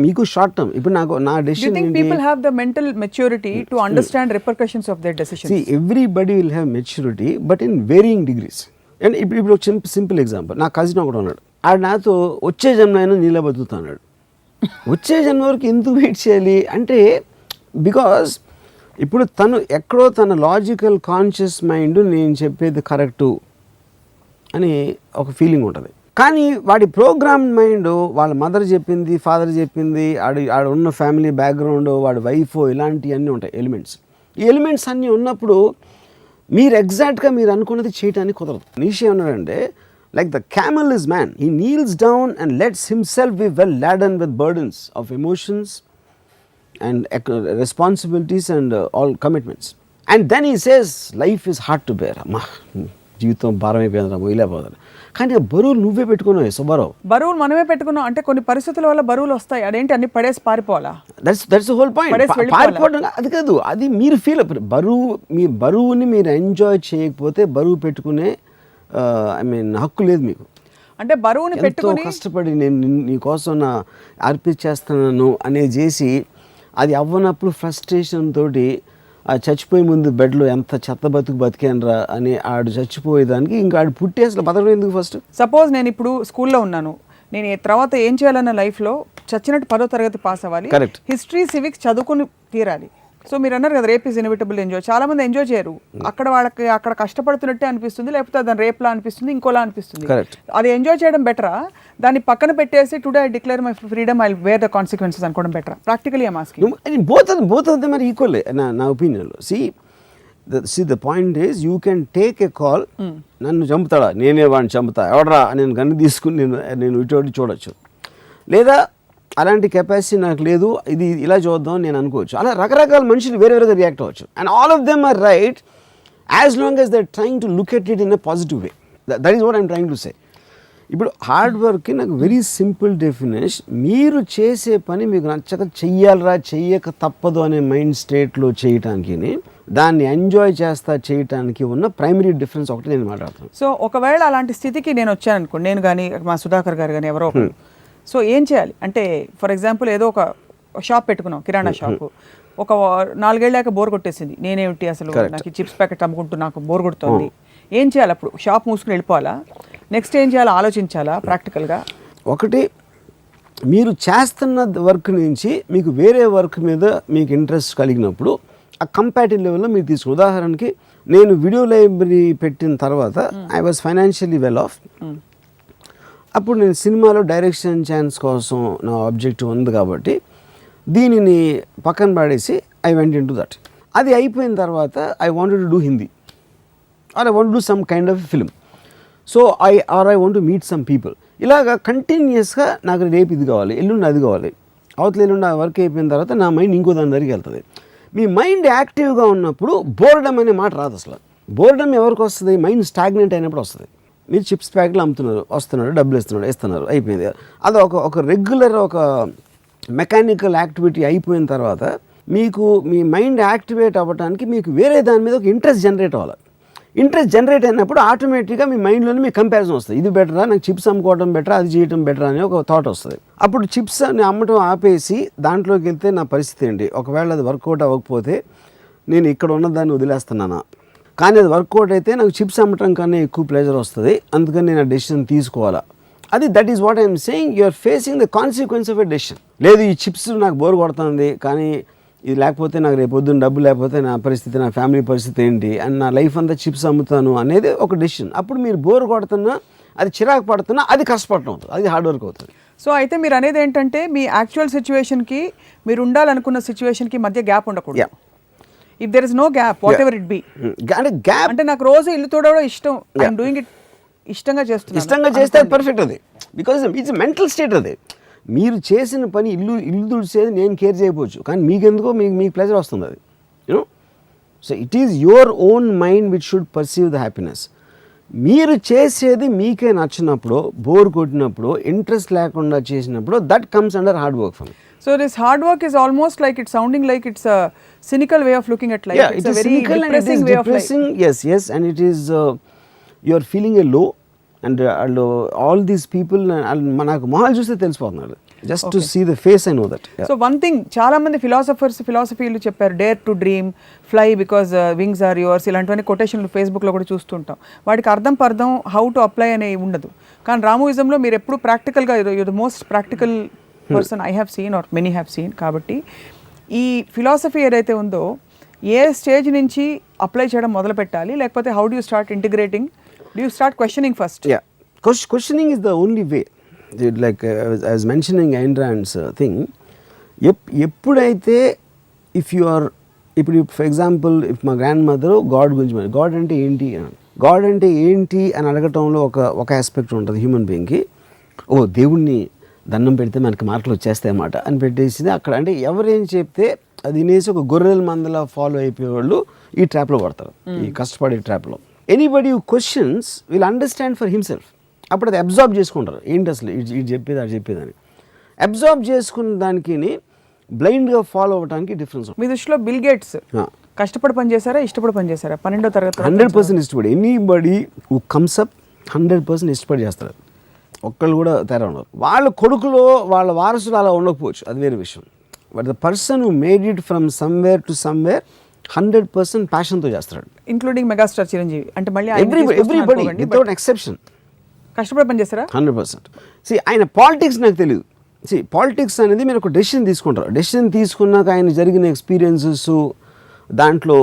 మీకు షార్ట్ టర్మ్, ఇప్పుడు నా decision people have the mental maturity to understand repercussions of their decision. Everybody will have maturity but in varying degrees. And ఇప్పుడు సింపుల్ ఎగ్జాంపుల్, నా కజిన్ ఒకడు ఉన్నాడు, ఆడు నాతో వచ్చే జన్మైనా నీళ్ళ బతుకుతా అన్నాడు. వచ్చే జన్మ వరకు ఎందుకు వెయిట్ చేయాలి అంటే, బికాస్ ఇప్పుడు తను ఎక్కడో తన లాజికల్ కాన్షియస్ మైండ్ నేను చెప్పేది కరెక్టు అని ఒక ఫీలింగ్ ఉంటుంది, కానీ వాడి ప్రోగ్రామ్ మైండ్ వాళ్ళ మదర్ చెప్పింది, ఫాదర్ చెప్పింది, ఆడ ఉన్న ఫ్యామిలీ బ్యాక్గ్రౌండ్, వాడి వైఫ్, ఇలాంటివన్నీ ఉంటాయి ఎలిమెంట్స్. ఈ ఎలిమెంట్స్ అన్నీ ఉన్నప్పుడు మీరు ఎగ్జాక్ట్గా మీరు అనుకున్నది చేయడానికి కుదరదు. నీషే ఉన్నాడంటే, like the camel is man, he kneels down and lets himself be well laden with burdens of emotions and responsibilities and all commitments, and then he says life is hard to bear. amma జీవితం భారమైపోయిందిరా, మొయిలేపోతారు. కానీ బరువులు నువ్వే పెట్టుకున్నావు సుబ్బారావు. బరువులు మనమే పెట్టుకున్నాం అంటే కొన్ని పరిస్థితుల వల్ల బరువులు వస్తాయి, అదేంటి అన్ని పడేసి పారిపోవాలా? That's whole point. పారిపోవడం అది కాదు, అది మీరు ఫీల్ మీ బరువుని మీరు ఎంజాయ్ చేయకపోతే బరువు పెట్టుకునే హక్కు లేదు మీకు. అంటే బరువుని పెట్టుకుని కష్టపడి నేను నీకోసం అర్పించేస్తున్నాను అనేది చేసి అది అవ్వనప్పుడు ఫ్రస్ట్రేషన్ తోటి ఆ చచ్చిపోయే ముందు బెడ్లో ఎంత చెత్త బతికానరా అని ఆడు చచ్చిపోయేదానికి ఇంకా ఆడు పుట్టి అసలు బతకడం ఎందుకు? ఫస్ట్ సపోజ్ నేను ఇప్పుడు స్కూల్లో ఉన్నాను, నేను తర్వాత ఏం చేయాలన్న లైఫ్లో చచ్చినట్టు 10వ తరగతి పాస్ అవ్వాలి, హిస్టరీ సివిక్స్ చదువుకుని తీరాలి. సో మీరు అన్నారు కదా రేప్ ఈజ్ ఇన్ఎవిటబుల్ ఎంజాయ్. చాలా మంది ఎంజాయ్ చేయరు, వాళ్ళకి అక్కడ కష్టపడుతున్నట్టే అనిపిస్తుంది, లేకపోతే దాని రేప్లా అనిపిస్తుంది, ఇంకోలా అనిపిస్తుంది. అది ఎంజాయ్ చేయడం బెటరా, దాన్ని పక్కన పెట్టేసి today I declare my freedom I wear the consequences అనుకోవడం బెటరా? Practically I'm asking. Both of them are equal నా ఒపీనియన్లో. The point is you can take a call, నన్ను చంపుతాడా, నేనే వాడిని చంపుతా, ఎవడరా నేను గన్ను తీసుకుని నేను ఇటు చూడొచ్చు, లేదా అలాంటి కెపాసిటీ నాకు లేదు, ఇది ఇలా చూద్దాం నేను అనుకోవచ్చు. అలా రకరకాల మనుషులు వేరేగా రియాక్ట్ అవ్వచ్చు, and all of them are right as long as they're trying to look at it in a positive way. That is what I'm trying to say. ఇప్పుడు హార్డ్ వర్క్కి నాకు వెరీ సింపుల్ డెఫినేషన్, మీరు చేసే పని మీకు నచ్చక చెయ్యాలరా, చెయ్యక తప్పదు అనే మైండ్ స్టేట్లో చేయటానికి, దాన్ని ఎంజాయ్ చేయటానికి ఉన్న ప్రైమరీ డిఫరెన్స్ ఒకటి నేను మాట్లాడుతాను. సో ఒకవేళ అలాంటి స్థితికి నేను వచ్చాను అనుకోండి, నేను కానీ మా సుధాకర్ గారు కానీ ఎవరో, సో ఏం చేయాలి అంటే, ఫర్ ఎగ్జాంపుల్ ఏదో ఒక షాప్ పెట్టుకున్నాం, కిరాణా షాపు, ఒక 4 ఏళ్ళాక బోర్ కొట్టేసింది, నేనేమిటి అసలు నాకు చిప్స్ ప్యాకెట్ అమ్ముకుంటూ నాకు బోర్ కొడుతుంది, ఏం చేయాలి? అప్పుడు షాప్ మూసుకుని వెళ్ళిపోవాలా? నెక్స్ట్ ఏం చేయాలో ఆలోచించాలా ప్రాక్టికల్గా? ఒకటి, మీరు చేస్తున్న వర్క్ నుంచి మీకు వేరే వర్క్ మీద మీకు ఇంట్రెస్ట్ కలిగినప్పుడు ఆ కంపాటివ్ లెవెల్లో మీరు తీసుకుని, ఉదాహరణకి నేను వీడియో లైబ్రరీ పెట్టిన తర్వాత I was financially well of. అప్పుడు నేను సినిమాలో డైరెక్షన్ ఛాన్స్ కోసం నా ఆబ్జెక్టివ్ ఉంది కాబట్టి దీనిని పక్కన పడేసి I went into that. అది అయిపోయిన తర్వాత I wanted to do Hindi, or I want do some kind of film. So I want to meet some people. ఇలాగా కంటిన్యూస్గా నాకు రేపు ఇది కావాలి, ఎల్లుండి అది కావాలి, అవతల ఎల్లుండి ఆ వర్క్ అయిపోయిన తర్వాత నా మైండ్ ఇంకో దాని దగ్గరికి వెళ్తుంది. మీ మైండ్ యాక్టివ్గా ఉన్నప్పుడు బోర్డమ్ అనే మాట రాదు అసలు. బోర్డమ్ ఎవరికి వస్తుంది? మైండ్ స్టాగ్నెంట్ అయినప్పుడు వస్తుంది. మీరు చిప్స్ ప్యాకెట్లు అమ్ముతున్నారు, వస్తున్నారు, డబ్బులు ఇస్తున్నారు, అయిపోయింది. అది ఒక రెగ్యులర్ ఒక మెకానికల్ యాక్టివిటీ అయిపోయిన తర్వాత మీకు మీ మైండ్ యాక్టివేట్ అవ్వడానికి మీకు వేరే దాని మీద ఒక ఇంట్రెస్ట్ జనరేట్ అవ్వాలి. ఇంట్రెస్ట్ జనరేట్ అయినప్పుడు ఆటోమేటిక్గా మీ మైండ్లోనే మీకు కంపారిజన్ వస్తుంది. ఇది బెటరా, నాకు చిప్స్ అమ్ముకోవడం బెటరా, అది చేయడం బెటరా అని ఒక థాట్ వస్తుంది. అప్పుడు చిప్స్ అమ్మటం ఆపేసి దాంట్లోకి వెళ్తే నా పరిస్థితి ఏంటి, ఒకవేళ అది వర్కౌట్ అవ్వకపోతే నేను ఇక్కడ ఉన్నదాన్ని వదిలేస్తున్నానా, కానీ అది వర్కౌట్ అయితే నాకు చిప్స్ అమ్మటం కన్నా ఎక్కువ ప్లెజర్ వస్తుంది, అందుకని నేను ఆ డెసిషన్ తీసుకోవాలా. అది that is what I'm saying, you're facing the consequence of a decision. లేదు ఈ చిప్స్ నాకు బోర్ కొడుతుంది, కానీ ఇది లేకపోతే నాకు రేపు పొద్దున్న డబ్బు లేకపోతే నా పరిస్థితి, నా ఫ్యామిలీ పరిస్థితి ఏంటి, అండ్ నా లైఫ్ అంతా చిప్స్ అమ్ముతాను అనేది ఒక డెసిషన్. అప్పుడు మీరు బోర్ కొడుతున్నా, అది చిరాకు పడుతున్నా, అది కష్టపడటం అవుతుంది, అది హార్డ్ వర్క్ అవుతుంది. సో అయితే మీరు అనేది ఏంటంటే మీ యాక్చువల్ సిచ్యువేషన్కి మీరు ఉండాలనుకున్న సిచ్యువేషన్కి మధ్య గ్యాప్ ఉండకూడదు. If there is no gap, whatever it be, gap అంటే నాకు రోజు ఇల్లు తోడవడం ఇష్టం, ఐఎమ్ డూయింగ్ ఇట్, ఇష్టంగా చేస్తే అది పర్ఫెక్ట్. అది బికాజ్ ఇట్స్ మెంటల్ స్టేట్. అది మీరు చేసిన పని ఇల్లు తుడిచేది నేను కేర్ చేయకపోవచ్చు, కానీ మీకెందుకో మీకు ప్లెజర్ వస్తుంది. అది you know, so it is your own mind which should perceive the happiness. మీరు చేసేది మీకే నచ్చినప్పుడు, బోర్ కొట్టినప్పుడు, ఇంట్రెస్ట్ లేకుండా చేసినప్పుడు, that comes under hard work for me. So this hard work is almost like it's sounding like it's a cynical way of looking at life. Yeah, it's it a is very cynical depressing and it is way depressing. of life. Yes, and it is you are feeling a low, and all these people, manaku mahal chuste telisipotunnaru. Just to see the face, I know that. Yeah. So one thing, చాలా మంది ఫిలాసఫీలు చెప్పారు, dare to dream, fly because wings are yours, ఇలాంటివన్నీ కొటేషన్లు ఫేస్బుక్లో కూడా చూస్తుంటాం. వాటికి అర్థం పర్థం హౌ టు అప్లై అనే ఉండదు. కానీ రామోయిజంలో మీరు ఎప్పుడు ప్రాక్టికల్గా, you the most practical person I have seen or many have seen. కాబట్టి ఈ ఫిలాసఫీ ఏదైతే ఉందో ఏ స్టేజ్ నుంచి అప్లై చేయడం మొదలు పెట్టాలి, లేకపోతే how do you start integrating, do you start questioning first? Yeah, questioning is the only way. Like I was mentioning Ayn Rand's thing, ఎప్పుడైతే ఇఫ్ యు ఆర్, ఇప్పుడు ఫర్ ఎగ్జాంపుల్ ఇఫ్ మా గ్రాండ్ మదర్ గాడ్ గురించి, గాడ్ అంటే ఏంటి అని అడగటంలో ఒక ఆస్పెక్ట్ ఉంటుంది హ్యూమన్ బీయింగ్కి. ఓ దేవుణ్ణి దండం పెడితే మనకి మార్కులు వచ్చేస్తాయి అన్నమాట అని పెట్టేసింది అక్కడ. అంటే ఎవరేం చెప్తే అది వినేసి ఒక గొర్రెల మందలా ఫాలో అయిపోయేవాళ్ళు ఈ ట్రాప్లో పడతారు, ఈ కష్టపడే ట్రాప్లో. Anybody who questions will understand for himself. అప్పుడు అది అబ్జార్బ్ చేసుకుంటారు, ఏంటి అసలు ఇది చెప్పేది అది చెప్పేదని. అబ్జార్బ్ చేసుకున్న దానికి బ్లైండ్గా ఫాలో అవ్వడానికి డిఫరెన్స్. మీ దృష్టిలో బిల్ గేట్స్ కష్టపడి పనిచేశారా, ఇష్టపడి పనిచేశారా? 12వ తరగతి 100% ఇష్టపడి. ఎనీబడి హూ కమ్స్ అప్ 100% ఇష్టపడి చేస్తారు. ఒక్కళ్ళు కూడా తేడా ఉండదు. వాళ్ళ కొడుకులో వాళ్ళ వారసులు అలా ఉండకపోవచ్చు, అది వేరే విషయం. But the person who made it from somewhere to somewhere 100% ప్యాషన్తో చేస్తాడు, ఇంక్లూడింగ్ మెగాస్టార్ చిరంజీవి. అంటే మళ్ళీ ఎవ్రీబడి వితౌట్ ఎక్సెప్షన్ కష్టపడి పనిచేస్తారా? 100%. ఆయన పాలిటిక్స్ నాకు తెలియదు. పాలిటిక్స్ అనేది మీరు ఒక డెసిషన్ తీసుకుంటారు. డెసిషన్ తీసుకున్నాక ఆయన జరిగిన ఎక్స్పీరియన్సెస్, దాంట్లో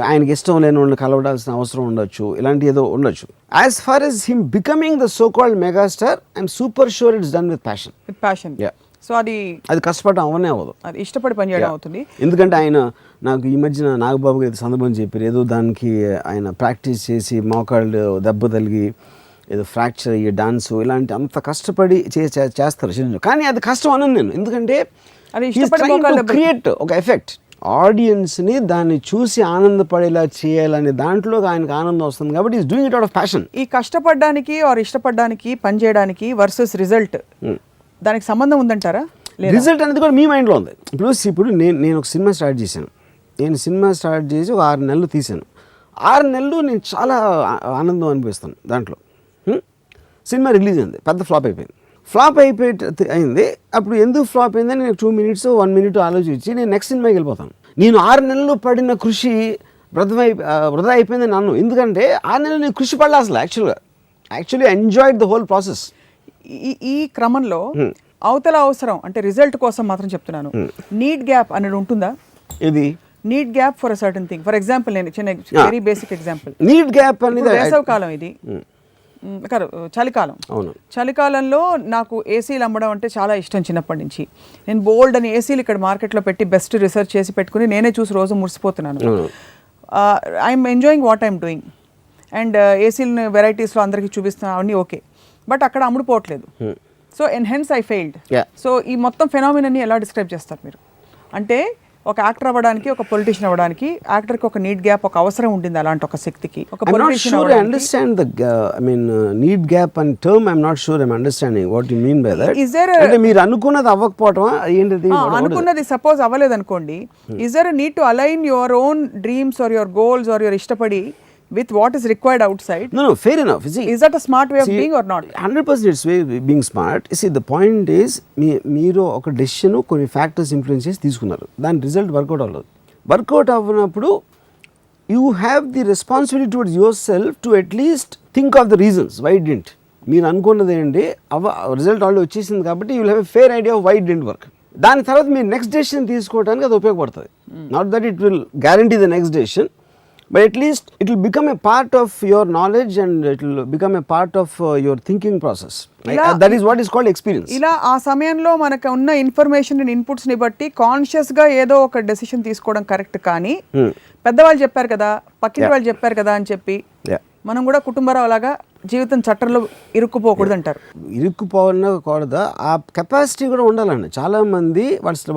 ఆయనకి ఇష్టం లేని వాళ్ళని కలవడాల్సిన అవసరం ఉండొచ్చు, ఇలాంటి ఏదో ఉండొచ్చు. As far as him becoming the so called megastar, I'm super sure it's done with passion. So అది కష్టపడటం అవనే అవ్వదు, అది ఇష్టపడి పనిచేయడం అవుతుంది. ఎందుకంటే ఆయన నాకు ఈ మధ్యన నాగబాబు గారి సందర్భం చెప్పారు, ఏదో దానికి ఆయన ప్రాక్టీస్ చేసి మోకాళ్ళు దెబ్బ తగిలి ఏదో ఫ్రాక్చర్ అయ్యి డాన్స్ ఇలాంటి అంత కష్టపడి చేస్తారు. కానీ అది కష్టం అనను నేను, ఎందుకంటే క్రియేట్ ఒక ఎఫెక్ట్, ఆడియన్స్ని దాన్ని చూసి ఆనందపడేలా చేయాలనే దాంట్లో ఆయనకు ఆనందం వస్తుంది కాబట్టి is doing it out of passion. ఈ కష్టపడడానికి ఆర్ ఇష్టపడడానికి పని చేయడానికి వర్సెస్ రిజల్ట్, దానికి సంబంధం ఉందంటారా? రిజల్ట్ అనేది కూడా మీ మైండ్లో ఉంది. ఇప్పుడు నేను ఒక సినిమా స్టార్ట్ చేశాను. నేను సినిమా స్టార్ట్ చేసి ఒక 6 నెలలు తీశాను. 6 నెలలు నేను చాలా ఆనందం అనిపిస్తాను దాంట్లో. సినిమా రిలీజ్ అయింది, పెద్ద ఫ్లాప్ అయింది. అప్పుడు ఎందుకు ఫ్లాప్ అయిందని నేను 2 minutes 1 minute ఆలోచించి నేను నెక్స్ట్ సినిమాకి వెళ్ళిపోతాను. నేను 6 నెలలు పడిన కృషి వృధా అయిపోయిందని నన్ను, ఎందుకంటే 6 నెలలు నేను కృషి పడలే అసలు. Actually enjoyed the whole process. ఈ క్రమంలో అవతల అవసరం అంటే రిజల్ట్ కోసం మాత్రం చెప్తున్నాను, నీడ్ గ్యాప్ అనేది ఉంటుందా? ఇది need gap for a certain thing. For example నేను చిన్న very basic example, need gap అనేది వేసవికాలం, ఇది చలికాలం. చలికాలంలో నాకు ఏసీలు అమ్మడం అంటే చాలా ఇష్టం చిన్నప్పటి నుంచి. నేను బోల్డ్ అని ఏసీలు ఇక్కడ మార్కెట్లో పెట్టి బెస్ట్ రిసర్చ్ చేసి పెట్టుకుని నేనే చూసి రోజు మురిసిపోతున్నాను. I'm enjoying what I'm doing and ఏసీలని వెరైటీస్లో అందరికీ చూపిస్తున్నాను, అవన్నీ ఓకే. బట్ అక్కడ అమ్ముడుపోవట్లేదు. So hence I failed. So ఈ మొత్తం ఫెనామినాని ఎలా డిస్క్రైబ్ చేస్తారు మీరు? అంటే ఒక యాక్టర్ అవ్వడానికి, ఒక పొలిటీషియన్ అవ్వడానికి యాక్టర్కి ఒక నీడ్ గ్యాప్, ఒక అవసరం ఉండింది అలాంటి ఒక శక్తికి. ఒక I'm not politician sure I understand the need gap and term. I'm not sure I'm understanding what you mean by that. Is there అంటే మీరు అనుకున్నది అవ్వకపోవటం ఏంటిది? అనుకున్నది సపోజ్ అవ్వలేదు అనుకోండి, is there need to align your own dreams or your goals or your ఇష్టపడి with what is required outside? No, fair enough. See, is that a smart way of being or not? 100% it's way being smart. See, the point is మీరు ఒక డెసిషన్ కొన్ని ఫ్యాక్టర్స్ ఇన్ఫ్లుయెన్స్ చేసి తీసుకున్నారు, దాని రిజల్ట్ వర్కౌట్ అవ్వలేదు. వర్కౌట్ అవ్వనప్పుడు you have the responsibility towards your self to at least think of the reasons why didn't. మీరు అనుకున్నది ఏంటి, రిజల్ట్ ఆల్రెడీ వచ్చేసింది కాబట్టి you will have a fair idea of why didn't work. దాని తర్వాత మీరు నెక్స్ట్ డెసిషన్ తీసుకోవడానికి అది ఉపయోగపడుతుంది. Not that it will guarantee the next decision, but at least it will become a part of your knowledge and it will become a part of your thinking process. That is what is called experience. ఇలా ఆ సమయంలో మనకు ఉన్న ఇన్ఫర్మేషన్ ఇన్పుట్స్ ని బట్టి కాన్షియస్ గా ఏదో ఒక డెసిషన్ తీసుకోవడం కరెక్ట్. కానీ పెద్దవాళ్ళు చెప్పారు కదా, పక్కింటి వాళ్ళు చెప్పారు కదా అని చెప్పి మనం కూడా కుటుంబరావు లాగా జీవితం చట్టంలో ఇరుక్కుపోకూడదు అంటారు. ఇరుక్కుపోకూడదా, ఆ కెపాసిటీ కూడా ఉండాలండి. చాలా మంది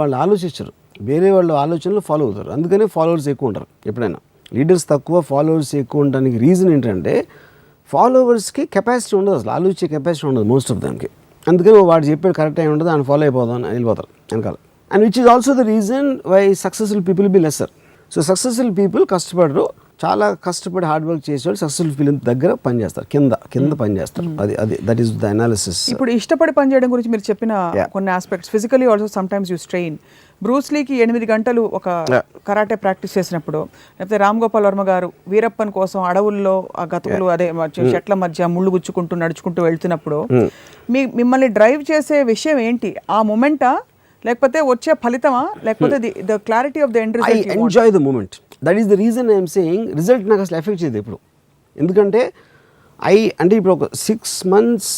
వాళ్ళు ఆలోచించరు, వేరే వాళ్ళు ఆలోచనలు ఫాలో అవుతారు, అందుకని ఫాలోవర్స్ ఎక్కువ ఉంటారు. ఎప్పుడైనా లీడర్స్ తక్కువ, ఫాలోవర్స్ ఎక్కువ ఉండడానికి రీజన్ ఏంటంటే ఫాలోవర్స్కి కెపాసిటీ ఉండదు, అసలు ఆలోచించే కెపాసిటీ ఉండదు మోస్ట్ ఆఫ్ దానికి. అందుకని వాడు చెప్పేది కరెక్ట్ అయి ఉండదు, ఆయన ఫాలో అయిపోదాం అని వెళ్ళిపోతారు వెనకాల. And which is also the reason why successful people be lesser. So successful people కష్టపడరు, చాలా కష్టపడి హార్డ్ వర్క్ చేసేవాళ్ళు సక్సెస్ఫుల్ పీపుల్ దగ్గర పనిచేస్తారు, కింద పనిచేస్తారు. అది దట్ ఈస్ ద అనాలిసిస్. ఇప్పుడు ఇష్టపడి పనిచేయడం గురించి మీరు చెప్పిన కొన్ని aspects, physically also some times you strain. బ్రూస్లీకి 8 గంటలు ఒక కరాటే ప్రాక్టీస్ చేసినప్పుడు, లేకపోతే రామ్ గోపాల్ వర్మ గారు వీరప్పన్ కోసం అడవుల్లో ఆ గతుకులు అదే చెట్ల మధ్య ముళ్ళు గుచ్చుకుంటూ నడుచుకుంటూ వెళ్తున్నప్పుడు మిమ్మల్ని డ్రైవ్ చేసే విషయం ఏంటి? ఆ మూమెంటా, లేకపోతే వచ్చే ఫలితమా, లేకపోతే the clarity of the end result? I enjoy the moment. That is the reason I'm saying result నాకు అసలు ఎఫెక్ట్ చేయదు ఇప్పుడు. ఎందుకంటే అంటే ఇప్పుడు ఒక 6 months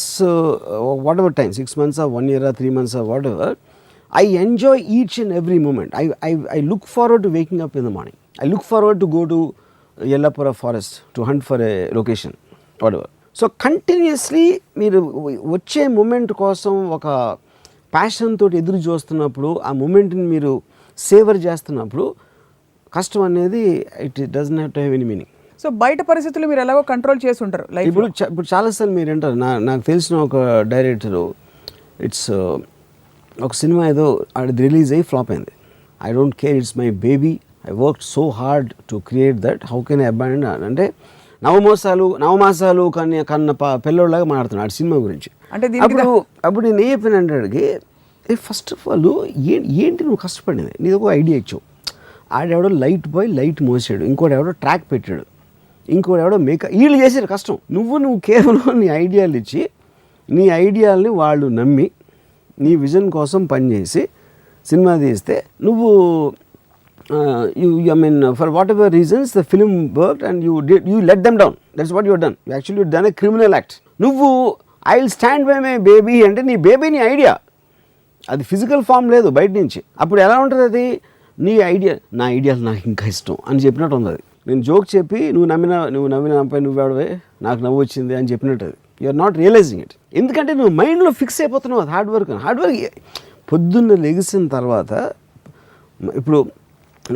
what ever time, 6 months or 1 year or 3 months or whatever, I enjoy each and every moment. I look forward to waking up in the morning. I look forward to go to Yellapura forest to hunt for a location, whatever. So continuously మీరు వచ్చే మూమెంట్ కోసం ఒక ప్యాషన్ తోటి ఎదురు చూస్తున్నప్పుడు, ఆ మూమెంట్ని మీరు సేవర్ చేస్తున్నప్పుడు కష్టం అనేది it doesn't have to have any meaning. So బయట పరిస్థితులు మీరు ఎలాగో కంట్రోల్ చేసి ఉంటారు లైఫ్. ఇప్పుడు చాలాసార్లు మీరు అంటారు, నాకు తెలిసిన ఒక డైరెక్టరు, ఇట్స్ ఒక సినిమా ఏదో అది రిలీజ్ అయ్యి ఫ్లాప్ అయింది. I don't care, it's my baby, I work so hard to create that, how can I abandon. అంటే నవమాసాలు కన్న పిల్లోళ్ళలాగా మాట్లాడుతున్నాడు ఆ సినిమా గురించి. అంటే అప్పుడు నేను ఏ చెప్పిన అంటే, ఫస్ట్ ఆఫ్ ఆల్ ఏంటి నువ్వు కష్టపడింది, నీది ఒక ఐడియా ఇచ్చావు, ఆడెవడో లైట్ బాయ్ లైట్ మోసాడు, ఇంకోటి ఎవడో ట్రాక్ పెట్టాడు, ఇంకోటి ఎవడో మేకప్, వీళ్ళు చేసారు కష్టం. నువ్వు కేవలం నీ ఐడియాలు ఇచ్చి, నీ ఐడియాలని వాళ్ళు నమ్మి నీ విజన్ కోసం పనిచేసి సినిమా తీస్తే నువ్వు I mean for whatever reasons the film worked and you let them down. That's what you have done. You actually done a criminal act. నువ్వు I will stand by my baby అంటే నీ బేబీ నీ ఐడియా, అది ఫిజికల్ ఫామ్ లేదు బయట నుంచి. అప్పుడు ఎలా ఉంటుంది అది, నీ ఐడియా నా ఐడియాలు నాకు ఇంకా ఇష్టం అని చెప్పినట్టు ఉంది. అది నేను జోక్ చెప్పి నువ్వు నమ్మినపై నువ్వెవడవే నాకు నవ్వు వచ్చింది అని చెప్పినట్టు. అది you are not realising it. ఎందుకంటే నువ్వు మైండ్లో ఫిక్స్ అయిపోతున్నావు. అది హార్డ్ వర్క్ పొద్దున్న లెగిసిన తర్వాత, ఇప్పుడు